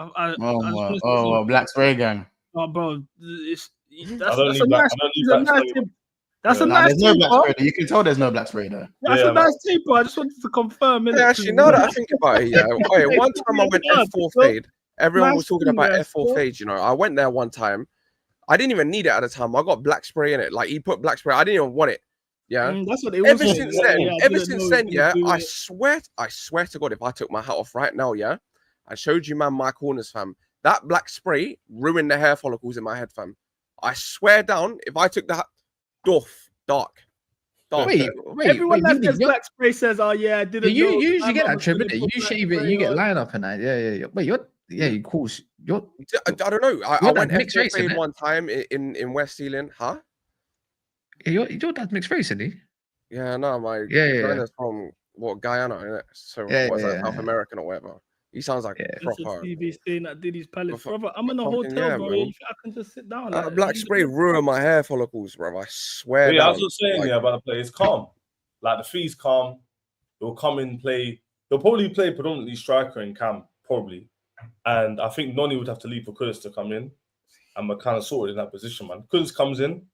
Black Spray Gang. Oh, bro, That's a nice tape. That's a nice There's no Black Spray there. You can tell there's no Black Spray there. That's a nice tape. I just wanted to confirm. Yeah, actually, now that I think about it, yeah. Wait, one time I went F4 fade. Everyone was talking about F4 fade, you know. I went there one time. I didn't even need it at the time. I got black spray in it. Like, he put black spray. I didn't even want it. Yeah. That's what ever since then, yeah, I swear to God, if I took my hat off right now, yeah, I showed you, man, my corners, fam. That black spray ruined the hair follicles in my head, fam. I swear down, if I took that dark. Wait, everyone that gets black spray says, "Oh yeah, I didn't." You usually get that trim, innit? You shave it, you get line up and that. Yeah. Wait, of course. I don't know. I went mixed race one time in West Zealand, huh? Your dad's mixed race, isn't he? Yeah, no, my yeah. from Guyana, innit? So what's that, South American or whatever. He sounds like proper. TV staying at Diddy's Palace, brother. I'm in a hotel, bro. You think I can just sit down? That black spray ruined my hair follicles, bro. I swear. Yeah, I was just saying, about the play. It's calm. Like, the fee's calm. He'll come in, play. He'll probably play predominantly striker and Cam, probably. And I think Noni would have to leave for Kudus to come in. And we're kind of sorted in that position, man. Kudus comes in.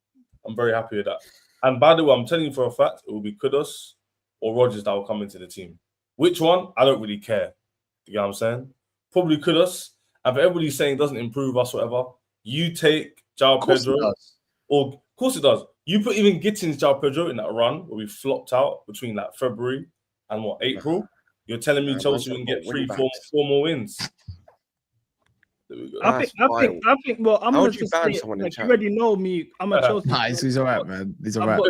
I'm very happy with that. And by the way, I'm telling you for a fact, it will be Kudus or Rodgers that will come into the team. Which one? I don't really care. You know what I'm saying? Probably Kudus. And for everybody saying it doesn't improve us, whatever, you take Joao Pedro. Of course it does. You put even Gittins Joao Pedro in that run where we flopped out between like February and April. You're telling me Chelsea can get 3-4 more wins. I think. Well, I'm gonna just say, like, you already know me. I'm a Chelsea. Nice, he's all right, man. He's all right.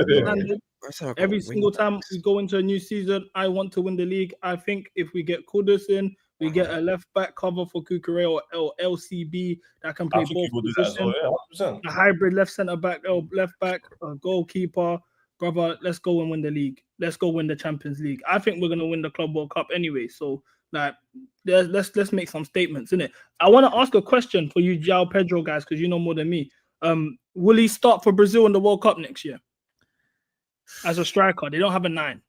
Every single time we go into a new season, I want to win the league. I think if we get Kudus in, we get a left back cover for Kukurea or LCB that can play both positions. A hybrid left centre back, left back, a goalkeeper. Brother, let's go and win the league. Let's go win the Champions League. I think we're gonna win the Club World Cup anyway. So, like, let's make some statements, innit? I want to ask a question for you, Joao Pedro guys, because you know more than me. Will he start for Brazil in the World Cup next year as a striker? They don't have a 9.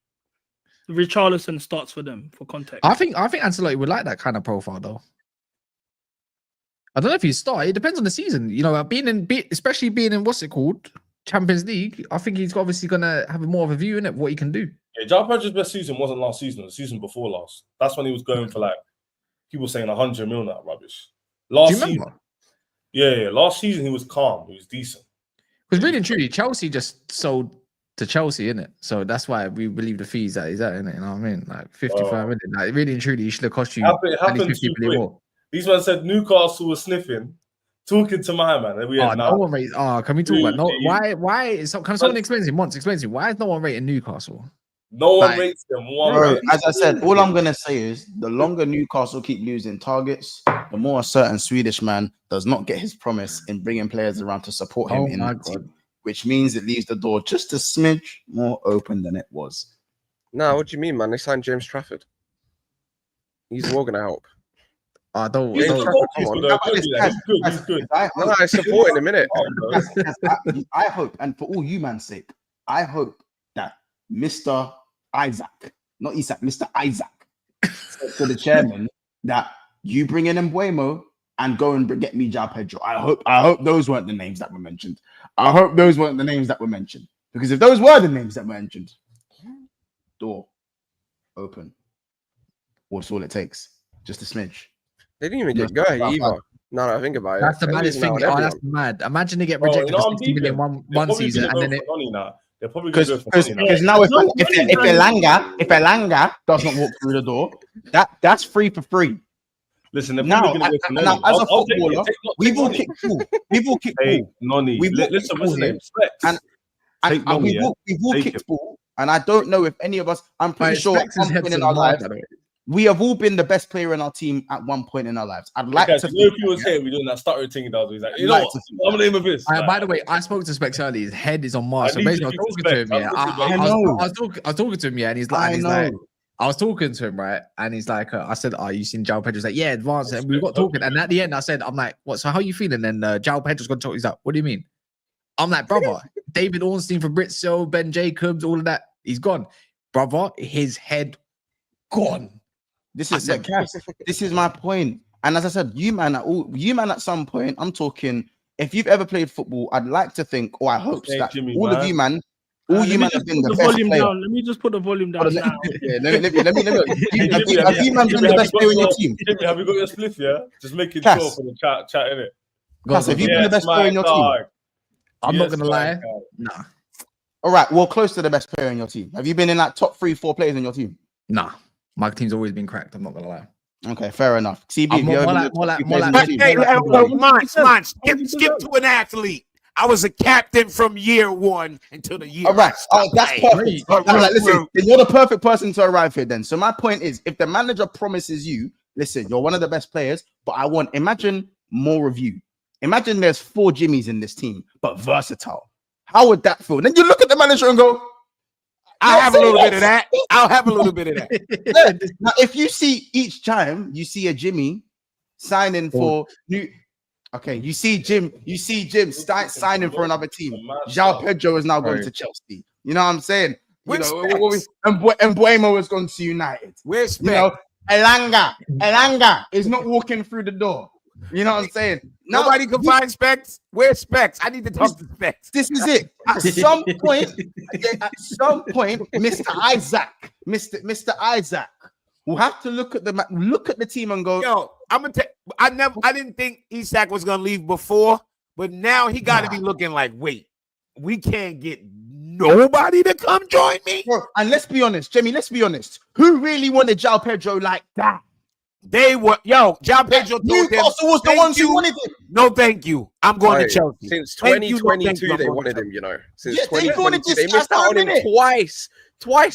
Richarlison starts for them, for context. I think Ancelotti would like that kind of profile, though. I don't know if he start. It depends on the season. You know, especially being in what's it called, Champions League. I think he's obviously gonna have more of a view in it, what he can do. Yeah, Joao Pedro's best season wasn't last season. The season before last. That's when he was going for, like, people saying 100 million, that rubbish. Last season, last season he was calm. He was decent. Because really and truly, Chelsea just sold to Chelsea, innit? So that's why we believe the fees that he's at, innit? You know what I mean? Like 55 million. Like, really and truly, he should have cost you at least 50 million more. These men said Newcastle was sniffing, talking to my man. And we had no one rates. Can we talk about why is can someone explain to me once? Explain to me why is no one rating Newcastle? No one rates them. As I said, all I'm gonna say is the longer Newcastle keep losing targets, the more a certain Swedish man does not get his promise in bringing players around to support him in the team, which means it leaves the door just a smidge more open than it was. No, what do you mean, man? They signed James Trafford. He's more gonna help. I don't. He's good. I support in a minute. I hope, and for all you man's sake, I hope that Mr. Isaac, not Isaac, Mr. Isaac, said to the chairman that you bring in Mbuemo and go and get me Joao Pedro. I hope those weren't the names that were mentioned. I hope those weren't the names that were mentioned. Because if those were the names that were mentioned, door open. What's all it takes? Just a smidge. They didn't even get Guehi either. No, I think about it. That's the maddest thing. Oh, that's mad. Imagine they get rejected for 60 million one season, and then they're probably going to go for because now if Elanga does not walk through the door, that's free for free. Listen, they're now, probably going to go for Noni. Now, as a footballer, we've all kicked ball. We've all kicked Hey, ball. Noni, listen, what's his name? And we've all kicked ball. And I don't know if any of us, I'm pretty sure at some point in our lives, we have all been the best player in our team at one point in our lives. I'd like to. You know, if he was here, we're doing that stuttering thing. He's like, you know what? I'm the name of this. By the way, I spoke to Specs earlier. His head is on Mars. So basically, I was talking to him. Yeah, I was talking to him. Yeah, and he's like, I was talking to him, right? And he's like, I said, "Oh, you seen Joao Pedro?" He's like, "Yeah, advanced." And we got talking. And at the end, I said, "I'm like, what? So how you feeling?" And Joao Pedro's gonna talk. He's like, "What do you mean?" I'm like, "Brother, David Ornstein from Britzo, Ben Jacobs, all of that. He's gone, brother. His head gone." This is my point. And as I said, you man at some point, I'm talking, if you've ever played football, I'd like to think, or I hope that all of you man have been the best player. Let me just put the volume down now. Let me. Have you man been the best player in your team? Have you got your spliff, yeah? Just make it sure for the chat, innit? Cass, have you been the best player in your team? I'm not going to lie. Nah. All right, well, close to the best player in your team. Have you been in like top 3-4 players in your team? Nah. My team's always been cracked. I'm not gonna lie. Okay, fair enough. CB, skip to an athlete. I was a captain from year 1 until the year. All right. Oh, that's perfect. All right, listen, you're the perfect person to arrive here then. So my point is, if the manager promises you, listen, you're one of the best players, but imagine more of you. Imagine there's 4 Jimmies in this team, but versatile. How would that feel? Then you look at the manager and go, I'll have a little bit of that. I'll have a little bit of that. Now, if you see each time you see a Jimmy signing for new, okay, you see Jim signing for another team. Joao Pedro is now going to Chelsea. You know what I'm saying? And Buemo has gone to United. Where's you know, Elanga is not walking through the door. You know what I'm saying? Nobody can find Specs. Where's Specs? I need to talk to Specs. This is it. At some point, Mr. Isaac will have to look at the team and go, yo, I didn't think Isak was gonna leave before, but now he got to be looking like, wait, we can't get nobody to come join me. And let's be honest, Jimmy, who really wanted Joao Pedro like that? They were, Joao Pedro. Newcastle was the ones who wanted him. No, thank you. I'm going to Chelsea. Since 2022, they wanted him, you know. Since 2022, they missed out on him twice.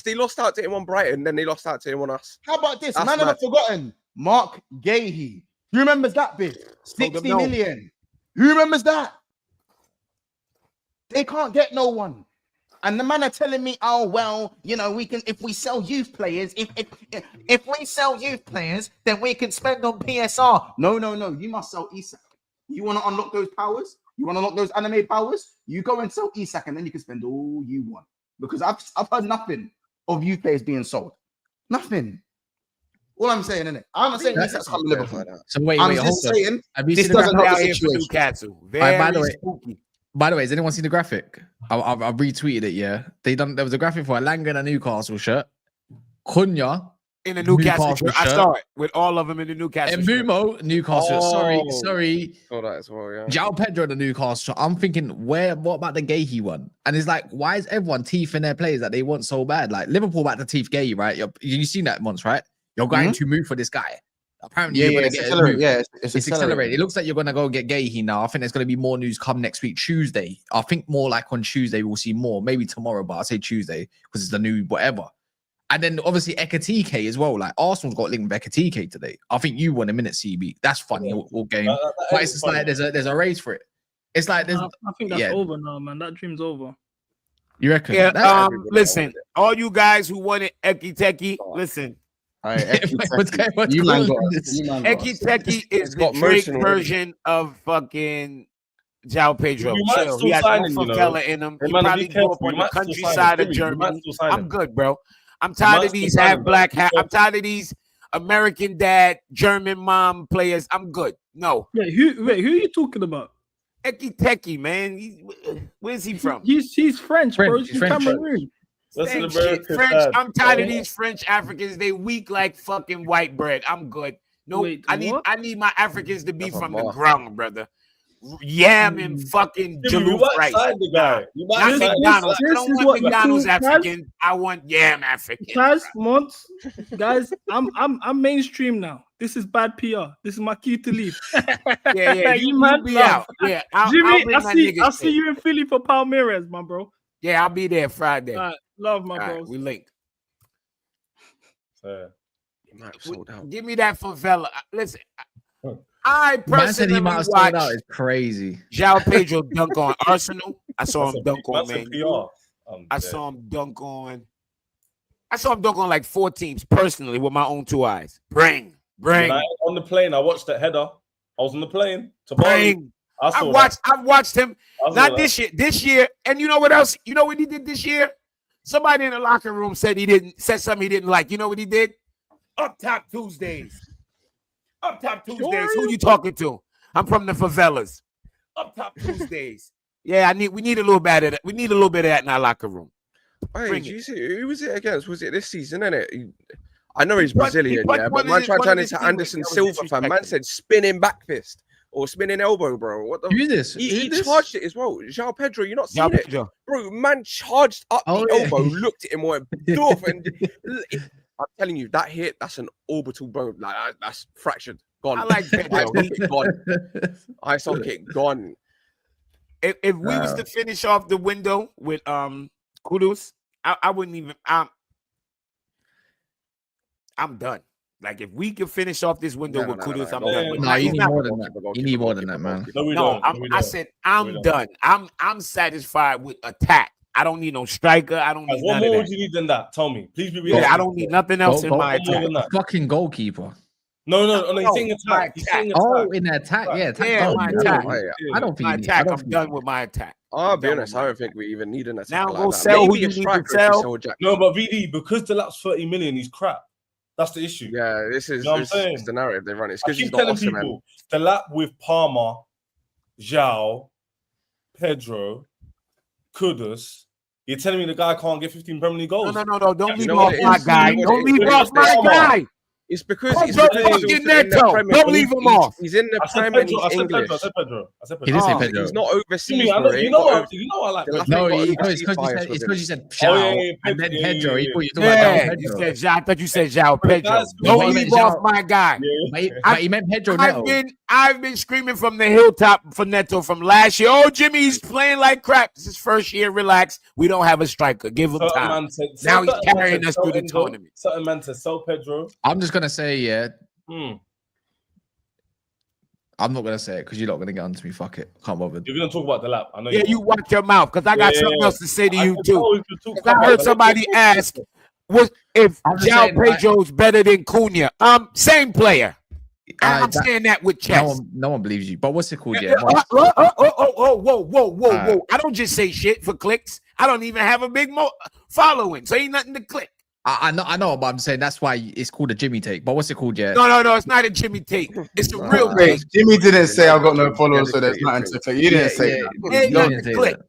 They lost out to him on Brighton, then they lost out to him on us. How about this? Man, I've forgotten. Marc Guehi. Who remembers that bit? 60 million. Who remembers that? They can't get no one. And the man are telling me, oh, well, you know, we can, if we sell youth players, if we sell youth players, then we can spend on PSR. No. You must sell Isak. You want to unlock those powers? You want to unlock those anime powers? You go and sell Isak, and then you can spend all you want. Because I've heard nothing of youth players being sold. Nothing. All I'm saying, innit? I'm not saying Isak's coming to Liverpool. So wait, I'm just saying this doesn't help the situation. By the way, has anyone seen the graphic? I've retweeted it. Yeah, there was a graphic for a Elanga in a Newcastle shirt, Cunha in a Newcastle shirt. I saw it with all of them in the Newcastle. And Mbumo Newcastle. Sorry. Oh, that as well. Yeah. Joao Pedro in the Newcastle shirt. I'm thinking, what about the Guehi one? And it's like, why is everyone teething their players that they want so bad? Like Liverpool about to teeth Guehi, right? You've seen that once, right? You're going to move for this guy. Apparently, it's accelerated. It looks like you're going to go get Guehi now. I think there's going to be more news come next week, Tuesday. I think more like on Tuesday, we'll see more. Maybe tomorrow, but I'll say Tuesday because it's the new whatever. And then obviously Ekitike as well. Like Arsenal's got linked with Ekitike today. I think you won a minute, CB. That's funny all game. But it's just like there's a race for it. It's like there's. I think that's over now, man. That dream's over. You reckon? Yeah. Listen, all you guys who wanted Ekitike, listen. Ekitike is the Drake version of fucking Joao Pedro. He has no favela in him. He probably grew up on the countryside of Germany. I'm good, bro. I'm tired of these half black. I'm tired of these American dad, German mom players. I'm good. No. Wait, who are you talking about? Ekitike, man. Where's he from? He's French, bro. He's He's French. Cameroon. That's an Same shit. American French. dad. I'm tired of these French Africans. They weak like fucking white bread. I'm good. No, Wait, I need what? my Africans to be That's a from the bar. ground, brother. Yam and fucking Jimmy, you jollof might rice. side the guy. You might Not side the McDonald's. guy. I This don't is want what you McDonald's do, guys. African. I want yam African. Guys, months, guys, I'm mainstream now. This is bad PR. This is my cue to leave. Yeah. You man be love. out. Yeah, I'll Jimmy, bring my I niggas see in. you in Philly for Palmeiras, my bro. Yeah, I'll be there Friday. All right, love my All right, bros. we link. Yeah. He might have sold out. Give me that favela. Listen, I Man said he personally might have sold out. watched It's crazy. Joao Pedro dunk on Arsenal. I saw That's him a dunk on that's a Man. PR. I saw him dunk on. I saw him dunk on like 4 teams personally with my own 2 eyes. Bring. On the plane, I watched that header. I was on the plane to Bali. Bring. I saw I've watched him. that. I saw Not that. this year. This year. And you know what else? You know what he did this year? Somebody in the locker room said something he didn't like. You know what he did? Up top Tuesdays. Up top Tuesdays. Who you talking to? I'm from the favelas. Up top Tuesdays. Yeah, we need a little bit of that. We need a little bit of that in our locker room. Hey, Bring did it. you see who was it against? Was it this season, innit? I know he's He punched- Brazilian, he punched yeah, one but of man his- tried one to of turn his into teammates. Anderson That was Silva, fam. Man disrespectful. said spinning back fist or spinning elbow, bro. What the? Who's this? He Who's this? charged it as well. Joao Pedro, you not Joao seen it, Pedro. bro? Man charged up Oh, the yeah. elbow, looked at him, went doof, and I'm telling you, that hit, that's an orbital bone, like that's fractured, gone. I like Pedro. Eye socket gone. Eye socket gone. If we was to finish off the window with Kudus, I wouldn't even. I'm done. Like if we could finish off this window with Kudus, I'm done. With No, him. you He's need not- more than that. You need more than that, man. No, we No, don't. I said I'm done. I'm satisfied with attack. I don't need no striker. I don't need What none more of would that. you need than that? Tell me. Please be real. Yeah, I don't need nothing else in my More attack. than that. Fucking goalkeeper. No, No, he's saying my attack. He's saying Oh, attack. in the attack, yeah, attack. Yeah, don't my need- attack. I don't think My you need- I attack. don't I'm think- done with my attack. I'll be done honest, with I my don't think we even need an attack. Now like go that. sell who Maybe you a need to striker if we sell. sell Jack. No, but VD, because the lap's 30 million, he's crap. That's the issue. Yeah, this is You know what I'm saying? it's the narrative they run. It's I because he's keep got telling Osimhen. people the lap with Palmer, Joao, Pedro, Kudus. You're telling me the guy can't get 15 Premier League goals? No. Don't You leave know off what it my is? guy. You know what Don't it is? leave off my Palmer. guy. It's because Pedro he's fucking also in the Neto. Premier. Don't leave him off. He's in the I said Premier and Pedro. he's English. I said Pedro. He did say Oh, Pedro. He's not overseas. Jimmy, I know, bro. you He know got what? over- You know what I like. There's No, got it's overseas because bias you with said him. you said Oh, Joao yeah, and then yeah, Pedro. yeah, He thought you were talking about Yeah, Joao you Pedro. said Joao. I thought you said Joao Pedro. Guys, Don't he leave meant off Joao. my guy. But he meant Pedro Neto. I've been screaming from the hilltop for Neto from last year. Oh, Jimmy's playing like crap. This is first year. Relax. We don't have a striker. Give him time. Now he's carrying us through the tournament. Certain man to sell Pedro. I'm just gonna say, yeah. Hmm. I'm not gonna say it because you're not gonna get onto me. Fuck it. Can't bother. You're gonna talk about the lap. I know. Yeah, you watch your mouth because I got something else to say to you too. I I heard somebody ask, "Was if I'm just Joao saying, Pedro's better than Cunha?" Same player. I'm saying that with chest. No one believes you. But what's it called? Yeah. Whoa. I don't just say shit for clicks. I don't even have a big following, so ain't nothing to click. I know, but I'm saying that's why it's called a Jimmy take. But what's it called? Yeah. No, it's not a Jimmy take. It's a real thing. Wait, Jimmy didn't say I've got no followers, so there's nothing to click. You didn't say that. Ain't You nothing didn't to say click. that.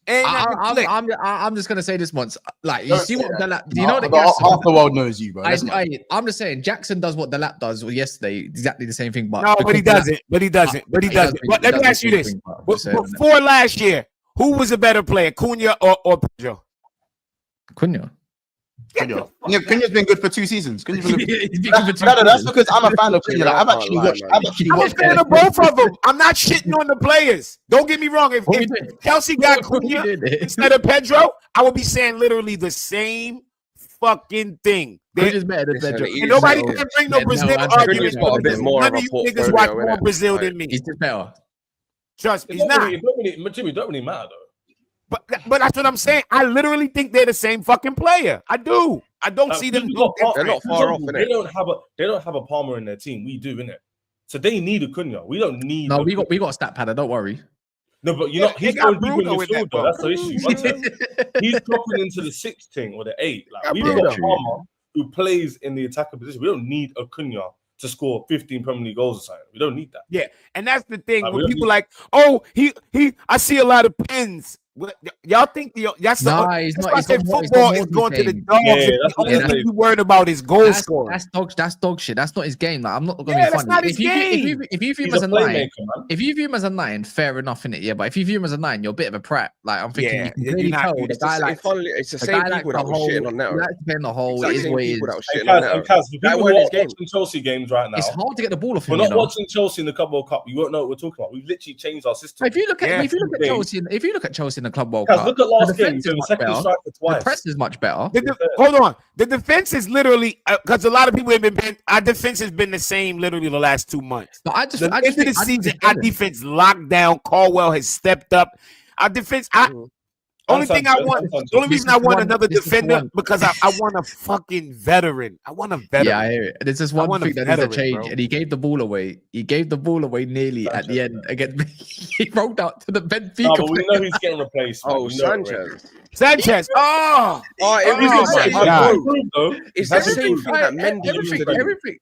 Ain't nothing to click. I'm just gonna say this once. Like you Don't see say what that. Delap. Do you know the Half the world knows you, bro. That's not- I'm just saying Jackson does what Delap does yesterday, exactly the same thing. But No, but he because doesn't. But he doesn't. But he doesn't. But let me ask you this: before last year, who was a better player, Cunha or Pedro? Cunha. Cunha's been good for 2 seasons. Cunha's been good. He's been good for 2 That's seasons. because I'm a fan of Cunha. Like, I've actually watched. I'm a fan of both of them. I'm not shitting on the players. Don't get me wrong. If Chelsea got Cunha instead of Pedro, I would be saying literally the same fucking thing. Cunha's better than Pedro. And nobody can bring no Brazil argument. got a bit more None of of a you niggas portfolio, watch more innit? Brazil Like, than me. He's just better. Trust me, he's not. Jimmy, don't really matter though. But that's what I'm saying. I literally think they're the same fucking player. I do. I don't see them. They're not far off, They innit? don't have a Palmer in their team. We do, innit? So they need a Cunha. We don't need. No, we got a stat padder. Don't worry. No, but you know They he's got going deep in Bruno the in that, field. Though. bro. That's the issue. He's dropping into the 6th thing or the 8. Like Got we've Bruno. got Palmer, who plays in the attacking position. We don't need Acuna to score 15 Premier League goals or something. We don't need that. Yeah, and that's the thing. Like, When people like, oh, he, I see a lot of pins. Y'all think that's Nah, the, he's that's not. why I He's said got more- football he's is got going more to the game. dogs. Yeah, If the that's only his thing game. you worried about is goal scoring. That's dog shit. That's not his game. Like, I'm not gonna Yeah, be that's funny. not his If you game. view him He's as a a 9, playmaker, man. if you view him as a 9, fair enough in it. Yeah, but if you view him as a 9, you're a bit of a prat. Like, I'm thinking Yeah, you can you're clearly not- tell it's the It's, guy the, likes it's the the same guy likes people the that were whole. shitting on He Neto. likes to play in the hole. It's It the is same what it people that is. were Hey, shitting on Kaz, Neto. for That people weren't who his are game. watching Chelsea games right now, It's hard to get the ball off we're him. not You know? watching Chelsea in the Club World Cup. You won't know what we're talking about. We've literally changed our system. If you look at Yeah. Chelsea, if you look at Chelsea in the Club World Kaz, Cup, look at last the game. defense He is was much second better. striker The twice. press is much better. Hold on. The defense is literally because a lot of people have been. Our defense has been the same literally the last 2 months. But I just The end think of the season, our defense locked down. Caldwell has stepped up. Our defense. Only thing I want. The only reason I want another defender because I want a fucking veteran. I want a veteran. Yeah, I hear it. There's just one want a thing that needs to veteran, change, bro. and he gave the ball away. He gave the ball away nearly at the end against. He rolled out to the Benfica. No, but we know he's getting replaced. Man. Oh, We know it already. Sanchez. Sanchez. Oh, It my God. Improved, though. It's That's the same improved. thing that Mendy used to do.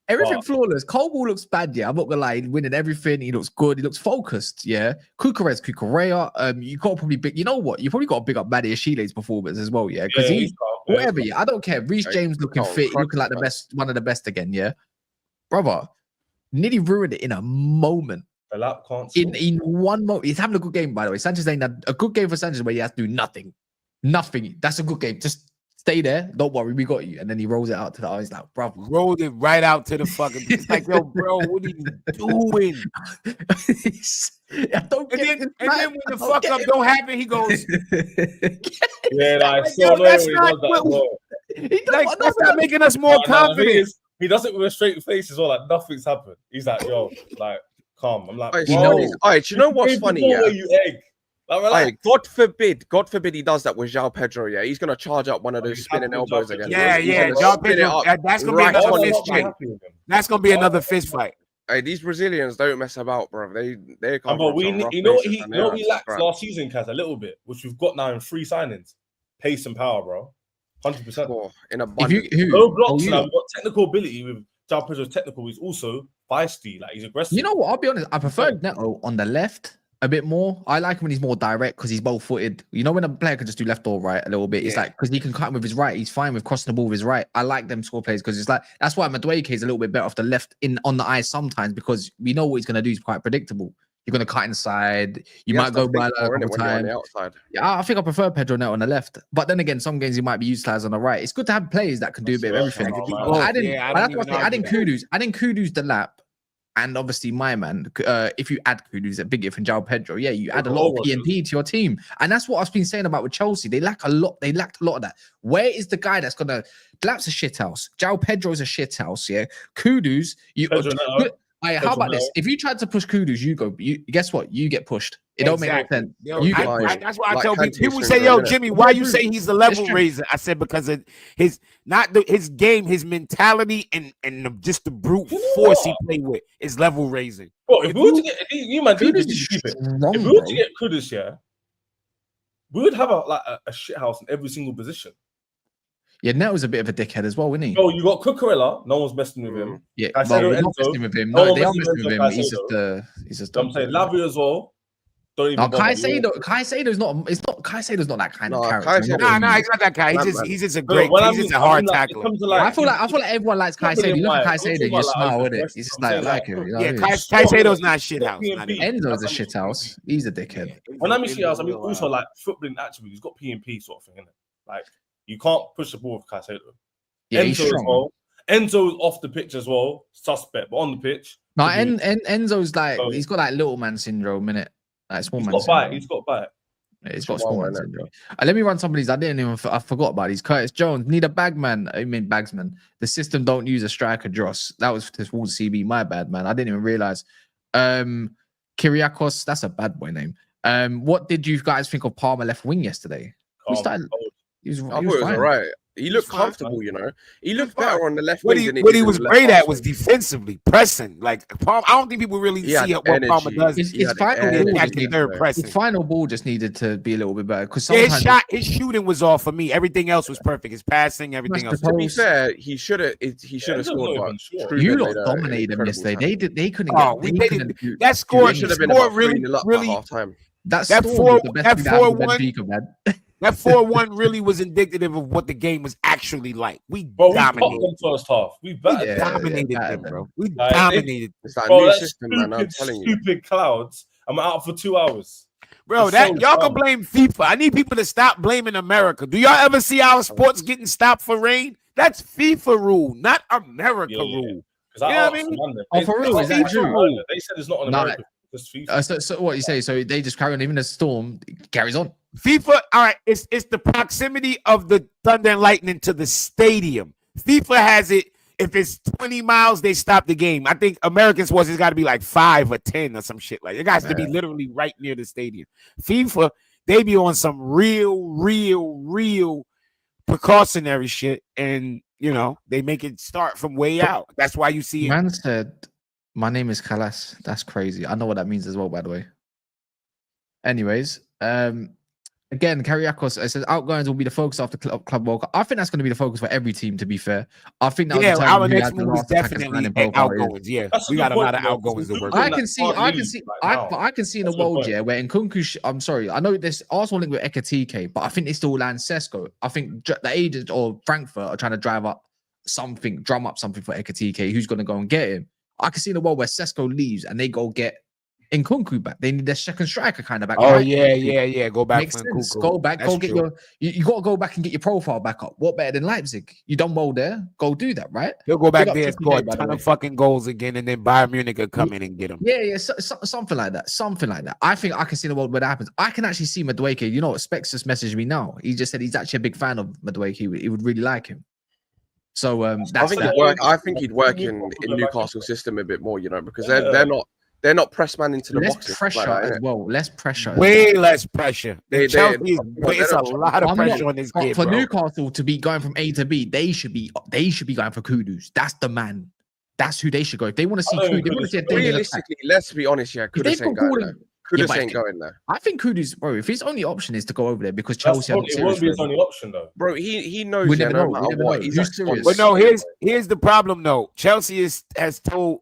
Everything Wow. flawless. Cole looks bad, yeah. I'm not gonna lie, he's winning everything. He looks good. He looks focused, yeah. Kukurea. You got probably big. You know what? You probably got to big up Maddie Ashile's performance as well, yeah. Because he's whatever, yeah. I don't care. Reece James looking fit, looking like the best, one of the best again, yeah. Brother, nearly ruined it in a moment. Delap can't In 1 moment, he's having a good game, by the way. Sanchez ain't a good game for Sanchez where he has to do nothing. Nothing. That's a good game. Just stay there. Don't worry, we got you. And then he rolls it out to the eyes like, bro. rolled it right out to the fucking. It's like, yo, bro, what are you doing? I don't And get then when the fuck up don't happen, he goes, Yeah, like, Yo, so that's he does not that what- as well. like, that's not making us more No, the thing confident. is, he does it with a straight face as well. Like nothing's happened. He's like, yo, like calm. I'm like, Alright, You you know- know, do you know what's funny? Yeah. You egg. Like, relax. Alright, God forbid he does that with Joao Pedro. Yeah, he's gonna charge up one of those He's spinning happy with elbows Joao again. Yeah, He's yeah. gonna Joao spin it Pedro, up that's gonna be right another on Why his fist not be fight. happy with him? That's gonna be another fist fight. Hey, these Brazilians don't mess about, bro. They come But from we, some rough you know what places he, and you know what they're he lacked scrap. last season, Kaz, a little bit, which we've got now in 3 signings, pace and power, bro. 100%. Oh, in If abundance. you, No blocks oh, you- now. We've got technical ability with Joao Pedro's technical. He's also feisty. Like he's aggressive. You know what? I'll be honest. I prefer Neto on the left a bit more. I like him when he's more direct because he's both-footed. You know, when a player can just do left or right a little bit, it's Yeah. like because he can cut him with his right. He's fine with crossing the ball with his right. I like them score plays because it's like that's why Madueke is a little bit better off the left on the eye sometimes because we know what he's gonna do. He's quite predictable. You're gonna cut inside. You He has might go to by think like a more, innit, couple when you're on times. the outside. Yeah, I think I prefer Pedro Neto on the left. But then again, some games he might be utilized on the right. It's good to have players that can do a bit of That's everything. right, man. Both. I didn't. Yeah, I but don't that's what even I say. Adding argue Kudus, Delap, and obviously my man. If you add Kudus, a big if and Joao Pedro, yeah, you add a lot of P&P to your team, and that's what I've been saying about with Chelsea. They lack a lot. They lacked a lot of that. Where is the guy that's gonna? Delap's a shit house. Joao Pedro's a shit house. Yeah, Kudus. Pedro Neto. How about this? If you tried to push Kudus, guess what? You get pushed. It don't make no sense. Yo, You get that's why I like tell Kante people say, syndrome, yo, innit? Jimmy, why you true. say he's the level true. raiser? I said because of his game, his mentality, and just the brute You know force he what? play with is level raising. Bro, if we were to get you man, keep Kudus it, is keep it. strong, If we were bro. to get Kudus, yeah, we would have a shit house in every single position. Yeah, Neto's a bit of a dickhead as well, isn't he? Bro, you got Cucurella, no one's messing with him. Yeah, Caicedo, well, they're not Enzo. messing with him. No No, one they are messing messing with with him. He's Caicedo. just. I'm saying Lavia as well. Don't even No, bother. Caicedo's not. It's not. Caicedo's not that kind No, of character. Caicedo- Nah, he's not that guy. Man. He's just a No, great. when I He's just mean- a hard I mean, like, it tackler. comes to, I feel like everyone likes not really Caicedo. You look at why. I'm Caicedo, talking you about, smile with it. aggressive. It's just I'm like I saying, like him. You know what I Yeah, mean? Caicedo's not shit house. P&P. Not even. Enzo's a shit house. He's a dickhead. When I mean shit house, I mean also like footballing attributes. He's got P&P sort of thing, innit? Like you can't push the ball with Caicedo. Yeah, he's Enzo as strong. well. Enzo's off the pitch as well, suspect, but on the pitch, No, could be- Enzo's like Oh. he's got like little man syndrome, innit? Like small he's man got bite. syndrome. He's got bite. Yeah, he's got Chihuahua, small man innit? syndrome. Let me run some of these. I forgot about these. Curtis Jones need a bagman. I mean bagsman. The system don't use a striker. Dross. That was towards CB. My bad, man. I didn't even realize. Kyriakos. That's a bad boy name. What did you guys think of Palmer left wing yesterday? Calm, started- cold. He was I thought it fine. was alright. He looked fine. comfortable, you know. He looked fine. better on the left What wing he, than what did he in was the left great half at was wing. defensively pressing. Like Palmer, I don't think people really He had see what Palmer energy. does. His final in ball that just needed, third his pressing. final ball just needed to be a little bit better because Yeah, sometimes his shooting was off for me. Everything else was perfect. His passing, everything else. the To be post. fair, he should have not scored, but even sure. Truman You made lot an dominated them incredible yesterday. tackle. They couldn't Oh, get. we They did couldn't do. that score. It should have been Score about really, 3-0 up really. by half time. That That Storm four- was the best that thing that happened to 4-1 Benfica, man. That 4-1 really was indicative of what the game was actually like. We Bro, we popped dominated. them first half. We We battered them. dominated battered them, bro. them. We Like, dominated. It's that Bro, new that system, man. I'm telling you. stupid clouds. I'm out for 2 hours. Bro, It's that so y'all can dumb. blame FIFA. I need people to stop blaming America. Do y'all ever see our sports getting stopped for rain? That's FIFA rule, not America rule. Because I You know what I asked mean? them, man, Oh, for real? Is that true? They said it's not on Nah. America. It's FIFA. So what you say? So they just carry on. Even the Storm carries on. FIFA, all right, it's the proximity of the Thunder and Lightning to the stadium. FIFA has it. If it's 20 miles, they stop the game. I think American sports has got to be like 5 or 10 or some shit. Like it has to be literally right near the stadium. FIFA, they be on some real precautionary shit, and you know they make it start from way out. That's why you see it. Man said, "My name is Kalas." That's crazy. I know what that means as well, by the way. Anyways, again, Kyriakos, it says outgoings will be the focus after Club World Cup. I think that's going to be the focus for every team, to be fair. I think that Yeah, will our determine who next has the move is last attacker's definitely man in profile. outgoings. Yeah, That's a we good got a point, lot of though, outgoings to because work I with. can see, but I can see in the That's a good world, point. yeah, where Nkunku, I'm sorry, I know this Arsenal link with Ekitike, but I think they still land Sesko. I think the agent or Frankfurt are trying to drum up something for Ekitike. Who's going to go and get him? I can see in the world where Sesko leaves and they go get Nkunku back. They need their second striker kind of back. Oh right? yeah. Go back. Makes for sense. Nkunku. Go back. That's Go get true. you got to go back and get your profile back up. What better than Leipzig? You done well there. Go do that, right? He'll go back Big up there and score a 50K, by the ton way. of fucking goals again, and then Bayern Munich will come in and get him. Yeah, something like that. Something like that. I think I can see the world where that happens. I can actually see Madueke. You know what? Specs just messaged me now. He just said he's actually a big fan of Madueke. He would really like him. So that's I think he'd work in Newcastle system a bit more, you know, because they're not press man into the less box. pressure Like that, as innit? well. Less pressure. Way less pressure. They- Chelsea, they it's a don't- lot of I'm pressure not- on this for kid, for bro. Newcastle to be going from A to B, they should be going for Kudus. That's the man. That's who they should go. If they want to see I know Kudus, they want to see a dangerous attack. Realistically, let's be honest, yeah, If they've Kudus got ain't going Gordon- there. Yeah, Kudus but ain't going there. I think Kudus, bro, if his only option is to go over there because That's Chelsea are not probably, it serious won't be for his him. only option, though. Bro, he knows, We yeah, never no know. We matter never what, know. he's Who's at serious? But no, Spurs. here's the problem though. Chelsea has told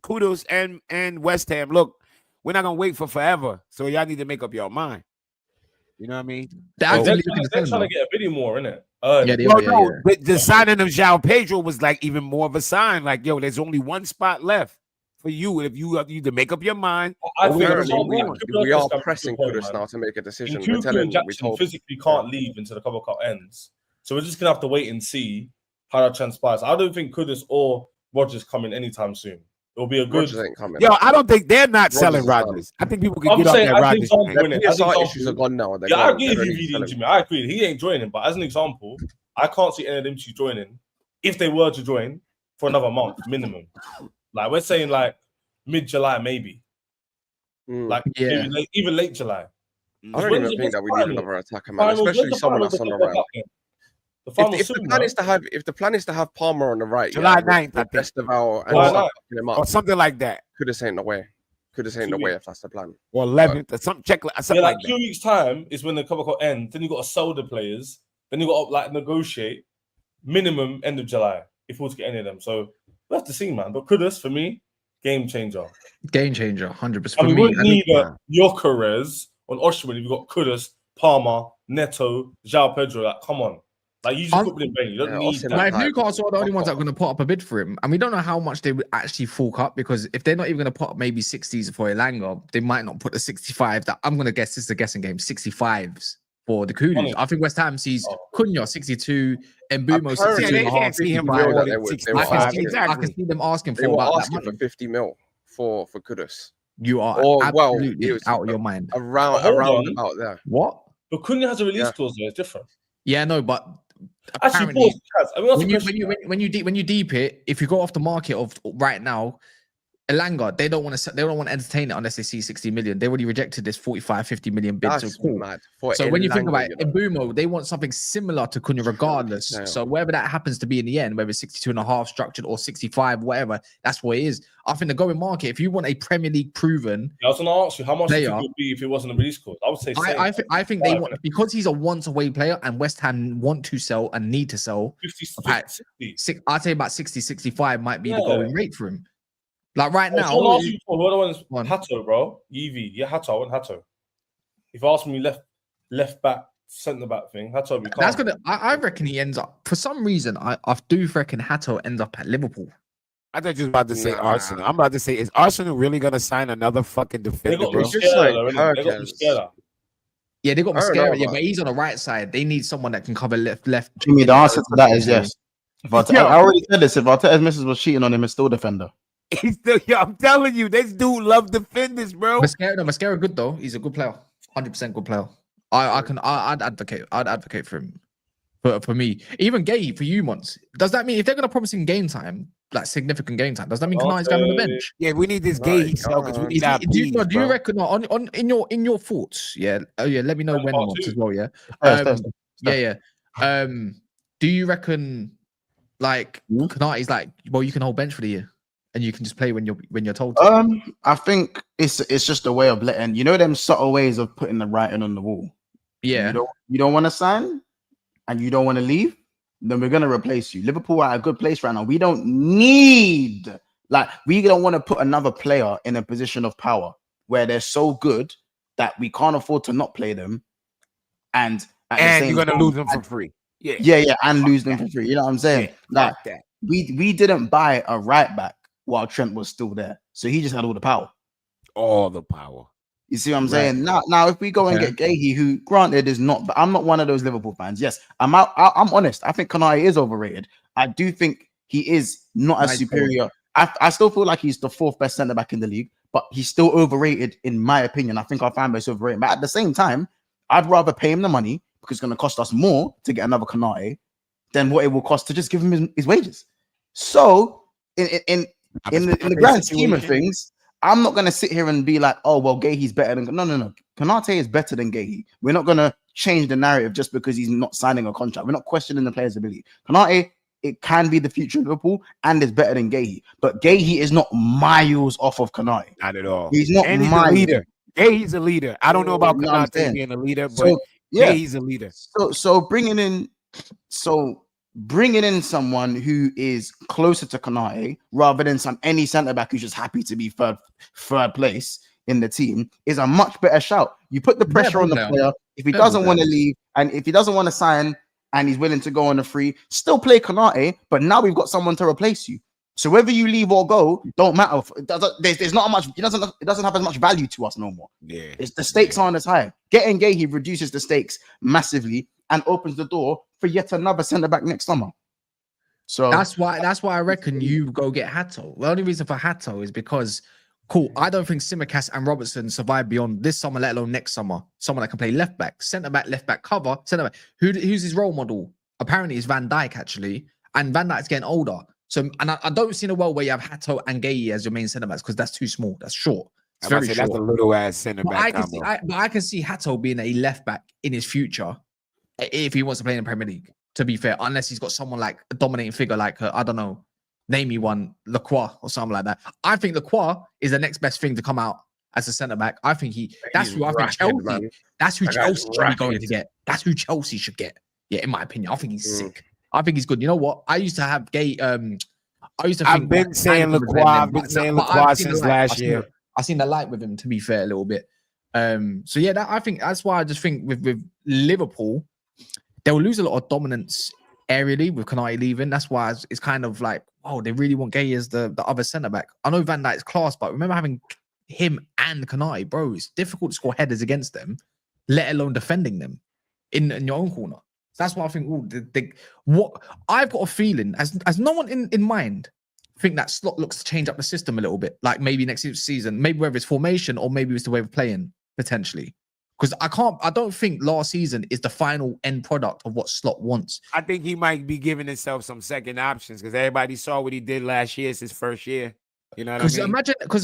Kudus and West Ham, look, we're not gonna wait for forever, so y'all need to make up your mind. You know what I mean? They're They're actively trying, looking to they're sell trying him, to get a bidding more, innit? Yeah, they No, are, yeah. but the signing of Joao Pedro was like even more of a sign. Like, yo, there's only one spot left for you. If you have to make up your mind, I Or think we're Apparently, gonna we, move on. we are pressing Kudus now to make a decision. We're Nkunku telling and him, we Jackson told physically can't leave until the Cup Cup ends. So we're just going to have to wait and see how that transpires. I don't think Kudus or Rodgers coming anytime soon. It'll be a good... Rodgers ain't coming. yo, I don't think they're not Rodgers selling is done. Rodgers. I think people can I'm get off saying that as an Rodgers example, thing. The innit? As an PSR example, issues are gone now. They're Yeah, I gone. agree They with don't you, need to VD sell and him. Jimmy. I agree. He ain't joining, but as an example, I can't see any of them two joining if they were to join for another month minimum. Like we're saying, like mid-July maybe, like Yeah. maybe even late July. I don't even think that we need another attacker, man. Especially someone that's on the right. If the plan is to have Palmer on the right, July yeah, 9th, I with think. Festival and July start 9th. picking him Or up, something like that. Kudus ain't the way. Kudus ain't the way if that's the plan. Or 11th, or something, something Yeah, like like that. 2 weeks' time is when the Cup Cup ends. Then you got to sell the players. Then you got to like negotiate minimum end of July if we were to get any of them. So we have to see, man. But Kudus for me, game changer. Game changer, 100%. And we For me, wouldn't I need think- a Gyökeres on Osimhen if you got Kudus, Palmer, Neto, Joao Pedro. Like, come on. Like, you just put him in vain. You don't need Osimhen- that. Like, if Like, Newcastle are the only fuck ones that are off. going to put up a bid for him, and we don't know how much they would actually fork up, because if they're not even going to put up maybe 60s for Elanga, they might not put the 65 that I'm going to guess this is a guessing game, 65s for the Kudus. Funny. I think West Ham sees Oh. Cunha 62, Mbumo Apparently, 62 they and a can't half, see him 55. for that they more would- than they would 65. ask him. I Exactly. can see them asking They for were about that asking for money. 50 mil for Kudus. You are Or, well, absolutely it was- out of your mind. Around hold around on. about there. What? But Cunha has a release Yeah. clause there. It's different. Yeah, no, but Actually, apparently, pause. Kaz. I mean, that's a question. when you deep it, if you go off the market of right now, Elanga, they don't want to entertain it unless they see 60 million. They already rejected this 45, 50 million bid. That's So cool. mad. For So when you think about Elanga, it, Mbumo, they want something similar to Cunha regardless. Damn. So wherever that happens to be in the end, whether it's 62.5 structured or 65, whatever, that's what it is. I think the going market, if you want a Premier League proven, I was going to ask you, how much player, it would be if it wasn't a release clause? I would say I think they want, because he's a once-away player and West Ham want to sell and need to sell. 50, I'd say about 60, 65 might be the going rate for him. Like right now, Hato, bro. Evie, yeah, Hato. I want Hato. If you ask me left back, centre back thing, Hato be calm. That's gonna. I reckon he ends up for some reason. I do reckon Hato ends up at Liverpool. I thought you was about to say Arsenal. I'm about to say, is Arsenal really gonna sign another fucking defender, bro? Yeah, they got Mascara. Yeah, but he's on the right side. They need someone that can cover left. Jimmy, the answer to that is yes. I already said this. If Arteta's missus was cheating on him, it's still defender. He's still, I'm telling you, this dude love defenders, bro. Mascara good though. He's a good player. 100% good player. I'd advocate for him. For me, even Guehi for you months. Does that mean if they're gonna promise him game time, like significant game time, does that mean Kanai's going on the bench? Yeah, we need this Guehi sell because we need our do you reckon in your thoughts? Yeah, let me know when months as well. Yeah, do you reckon like Kanai's like, well, you can hold bench for the year and you can just play when you're told to? I think it's just a way of letting them subtle ways of putting the writing on the wall. Yeah, you don't want to sign and you don't want to leave, then we're going to replace you. Liverpool are at a good place right now. We don't want to put another player in a position of power where they're so good that we can't afford to not play them. And you're going to lose them for free. Yeah, and lose them for free. You know what I'm saying? Yeah, like, we didn't buy a right back while Trent was still there. So he just had all the power. All the power. You see what I'm saying? Now, if we go and get Guehi, who granted is not, but I'm not one of those Liverpool fans. Yes, I'm honest. I think Kanai is overrated. I do think he is not as superior. I still feel like he's the fourth best centre back in the league, but he's still overrated in my opinion. I think our fan base is overrated. But at the same time, I'd rather pay him the money because it's going to cost us more to get another Kanai than what it will cost to just give him his wages. So in the grand scheme of things, I'm not going to sit here and be like, oh, well, Guehi's better than... No. Konate is better than Guehi. We're not going to change the narrative just because he's not signing a contract. We're not questioning the player's ability. Konate, it can be the future of Liverpool and is better than Guehi. But Guehi is not miles off of Konate. Not at all. He's not he's a leader. Guehi's a leader. I don't know about Konate being a leader, but Guehi's a leader. So bringing in someone who is closer to Konate rather than any centre back who's just happy to be third place in the team is a much better shout. You put the pressure on the player. If he doesn't want to leave and if he doesn't want to sign and he's willing to go on a free, still play Konate, but now we've got someone to replace you. So whether you leave or go, don't matter. There's not much. It doesn't have as much value to us no more. Yeah, the stakes aren't as high. Getting Guehi reduces the stakes massively and opens the door for yet another centre back next summer. So that's why I reckon you go get Hato. The only reason for Hato is because I don't think Tsimikas and Robertson survive beyond this summer, let alone next summer. Someone that can play left back, centre back, left back cover, centre back. Who's his role model? Apparently, it's Van Dijk actually, and Van Dijk's getting older. So, and I don't see in a world where you have Hato and Guehi as your main centre backs because that's too small. That's short. It's very short. That's a little ass centre back. But I can see Hato being a left back in his future if he wants to play in the Premier League. To be fair, unless he's got someone like a dominating figure, like I don't know, name me one, Lacroix or something like that. I think Lacroix is the next best thing to come out as a centre back. I think that's who Chelsea. That's who Chelsea should be going to get. That's who Chelsea should get. Yeah, in my opinion, I think he's sick. I think he's good. You know what? I used to have I've been saying Lacroix. I've been saying Lacroix since last year. I've seen the light with him. To be fair, a little bit. So yeah, I think that's why I just think with Liverpool, they'll lose a lot of dominance aerially with Konate leaving. That's why it's kind of like, oh, they really want Guehi as the other centre back. I know Van Dijk's class, but remember having him and Konate, bro. It's difficult to score headers against them, let alone defending them in your own corner. So that's why I think. What I've got a feeling, as no one in mind, think that Slot looks to change up the system a little bit. Like maybe next season, maybe whether it's formation or maybe it's the way of playing potentially. Because I don't think last season is the final end product of what Slot wants. I think he might be giving himself some second options because everybody saw what he did last year. It's his first year. You know what I Because mean? imagine, because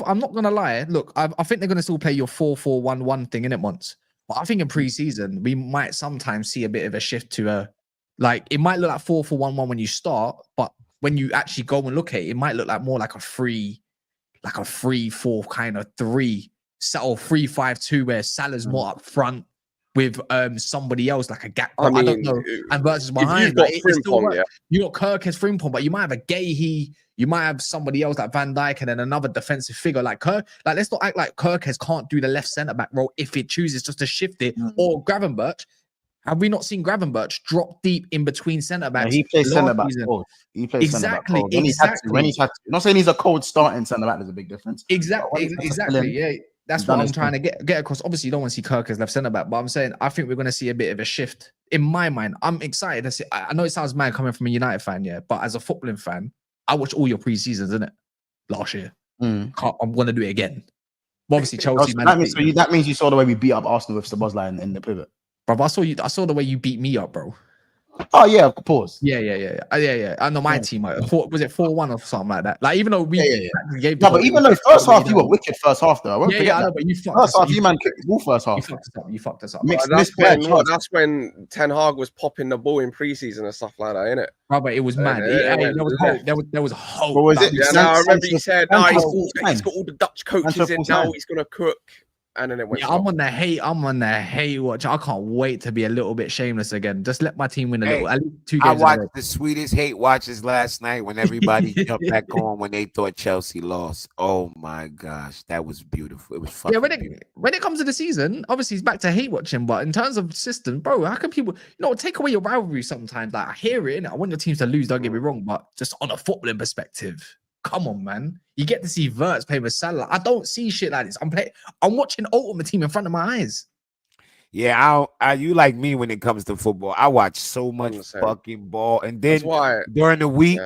I'm not gonna lie. Look, I think they're gonna still play your 4-4-1-1 thing in it once. But I think in preseason we might sometimes see a bit of a shift to like it might look like 4-4-1-1 when you start, but when you actually go and look at it, it might look like more like a 3-4 kind of 3 or 3-5-2 where Salah's more up front with somebody else like a gap. I don't know. And versus behind, like, it still works. You got Kirk as Frimpong, but you might have a Guehi. You might have somebody else like Van Dijk and then another defensive figure like Kirk. Like, let's not act like Kirkes can't do the left centre back role if it chooses just to shift it. Or Gravenberch. Have we not seen Gravenberch drop deep in between centre backs? No, he plays centre back. He plays exactly. Centre back. When he's had to. I'm not saying he's a cold starting centre back. There's a big difference. Exactly. Yeah. That's what I'm trying to get across. Obviously, you don't want to see Kirk as left centre back, but I'm saying I think we're going to see a bit of a shift. In my mind, I'm excited to see. I know it sounds mad coming from a United fan, yeah, but as a footballing fan, I watched all your pre-seasons, innit? Last year. I'm going to do it again. But obviously, Chelsea. That means you saw the way we beat up Arsenal with Szoboszlai in the pivot. Bro, I saw the way you beat me up, bro. Oh yeah, of course. Yeah. I know my team. Was it 4-1 or something like that? Like, even though we gave. No, but even though first half you were wicked first half though. I won't forget that. But you fucked first half. You man kicked the ball first half. You fucked us up. That's when Ten Hag was popping the ball in preseason and stuff like that, innit? Bro, but it was mad. There was hope. What was it? Yeah, I remember you said, he's got all the Dutch coaches in now. He's gonna cook. And then it went. I'm on the hate watch. I can't wait to be a little bit shameless again. Just let my team win a little. At least 2 games. I watched the sweetest hate watches last night when everybody jumped back on when they thought Chelsea lost. Oh my gosh, that was beautiful. It was fucking beautiful. When it comes to the season, obviously it's back to hate watching. But in terms of system, bro, how can people, take away your rivalry sometimes? Like, I hear it, and I want your teams to lose. Don't get me wrong, but just on a footballing perspective. Come on, man. You get to see Wirtz play with Salah. I don't see shit like this. I'm watching Ultimate Team in front of my eyes. Yeah, you like me when it comes to football. I watch so much fucking ball, and then during the week,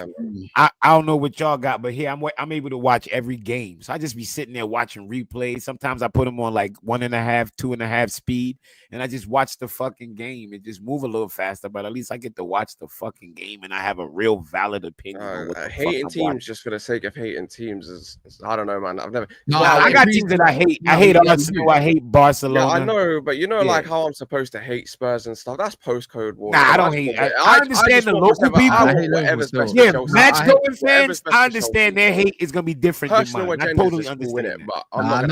I don't know what y'all got, but here I'm able to watch every game. So I just be sitting there watching replays. Sometimes I put them on like 1.5, 2.5 speed, and I just watch the fucking game and just move a little faster. But at least I get to watch the fucking game, and I have a real valid opinion. Hating teams just for the sake of hating teams is I don't know, man. I've never. No, I got teams that I hate. I hate Arsenal. I hate Barcelona. Yeah, I know, but like how I'm supposed to hate Spurs and stuff. That's postcode war. Nah, I don't hate. I understand the local people. Yeah, match going fans. I understand their hate is gonna be different than mine. I totally understand it. But I'm not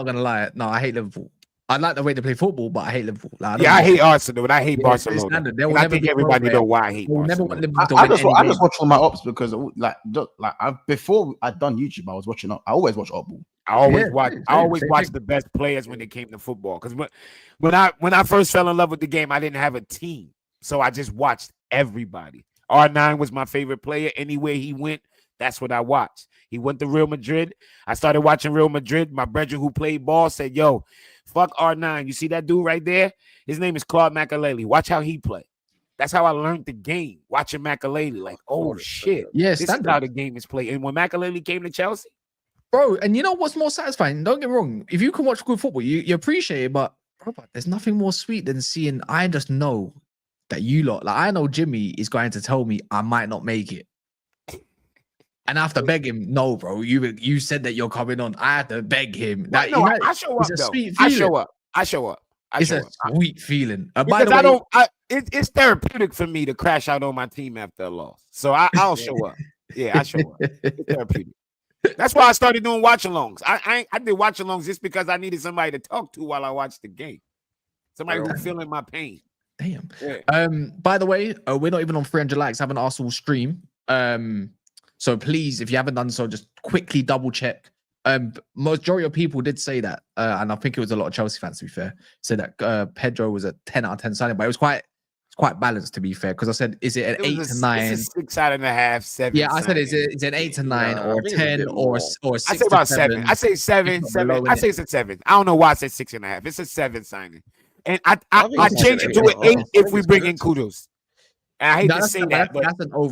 gonna lie. No, I hate Liverpool. I like the way they play football, but I hate Liverpool. Like, I hate Arsenal and I hate Barcelona. And I think everybody know why I hate Barcelona. I just watch all my ops because before I'd done YouTube, I was watching up. I always watch Opball. I always watch the best players when it came to football. Because when I first fell in love with the game, I didn't have a team. So I just watched everybody. R9 was my favorite player. Anywhere he went, that's what I watched. He went to Real Madrid. I started watching Real Madrid. My brother who played ball said, yo, fuck R9. You see that dude right there? His name is Claude Makelele. Watch how he play. That's how I learned the game, watching Makelele. Like, oh, shit. Yes, this is how the game is played. And when Makelele came to Chelsea, bro, and you know what's more satisfying? Don't get me wrong. If you can watch good football, you appreciate it, but there's nothing more sweet than seeing. I just know that you lot, like, I know Jimmy is going to tell me I might not make it, and I have to beg him. No, bro, you said that you're coming on. I have to beg him. That, no, I show up. I show up. It's a sweet feeling. By the way, it's therapeutic for me to crash out on my team after a loss. So I'll show up. Yeah, I show up. It's therapeutic. That's why I started doing watch-alongs. I did watch-alongs just because I needed somebody to talk to while I watched the game. Somebody who's feeling my pain. Damn. Yeah. By the way, we're not even on 300 likes. I have an Arsenal stream. So please, if you haven't done so, just quickly double check. Majority of people did say that, and I think it was a lot of Chelsea fans, to be fair, said that Pedro was a 10 out of 10 signing, but it was quite balanced, to be fair, because I said, is it an 8 to 9? It's a 6.5, 7. Yeah, I said, is it an 8 to 9 or 10 or 6 I say about 7. I say 7. I say it's a 7. I don't know why I said 6.5. It's a 7 signing, and I change it to an 8 if we bring in Kudus. And I hate No, to that's, say but that, but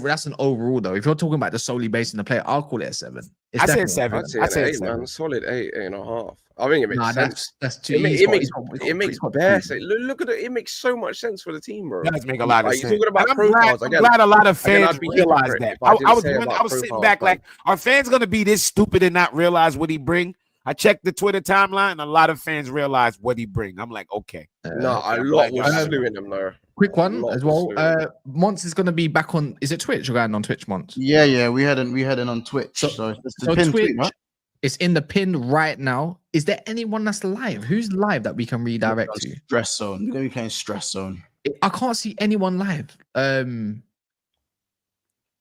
that's an overall though. If you're talking about the solely based on the player, I'll call it a 7. It's I said definitely- 7. I'd say I an said 8, 7. man. Solid 8, 8.5. I think it makes Nah, sense. that's too. It, ma- he's it got- makes he's got- he's got- it makes he's got bare two. sense. Look at it. It makes so much sense for the team, bro. It does make a lot of Like, sense. you're talking about And I'm glad, profiles I'm again. glad a lot of Again, fans I'd be realize hypocrite that. if I didn't say I about was sitting profiles, back but- like, are fans gonna be this stupid and not realize what he bring? I checked the Twitter timeline, and a lot of fans realize what he bring. I'm like, okay. No, a I'm lot glad was y'all- slewing him though. Quick one lot as was well. slewing. Monts is gonna be back on. Is it Twitch? You're going on Twitch, Monts. Yeah, we had it on Twitch. So it's the So pin Twitch, tweet, right? it's in the pin right now. Is there anyone that's live? Who's live that we can redirect to? Stress Zone. We're gonna be playing Stress Zone. I can't see anyone live.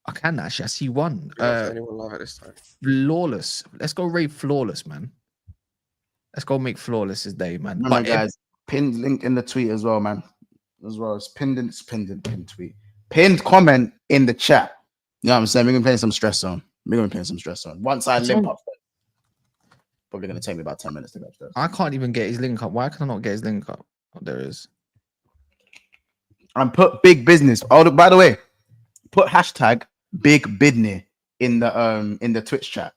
I can actually. I see one. You don't have anyone like this time. Flawless. Let's go raid Flawless, man. Let's go make Flawless his day, man. Remember, guys, pinned link in the tweet as well, man. As well as pinned tweet. Pinned comment in the chat. You know what I'm saying? We're gonna play some Stress Zone. Once I limp up, probably gonna take me about 10 minutes to go upstairs. I can't even get his link up. Why can I not get his link up? Oh, there it is. And put big business. Oh, by the way, put hashtag big bidney in the Twitch chat.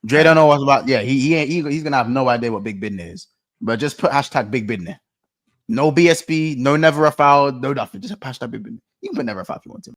Dre don't know what's about. Yeah, he's gonna have no idea what big bidney is. But just put hashtag big bidney. No BSB, no never a foul, no nothing. Just hashtag big bidney. You can put never a foul if you want to.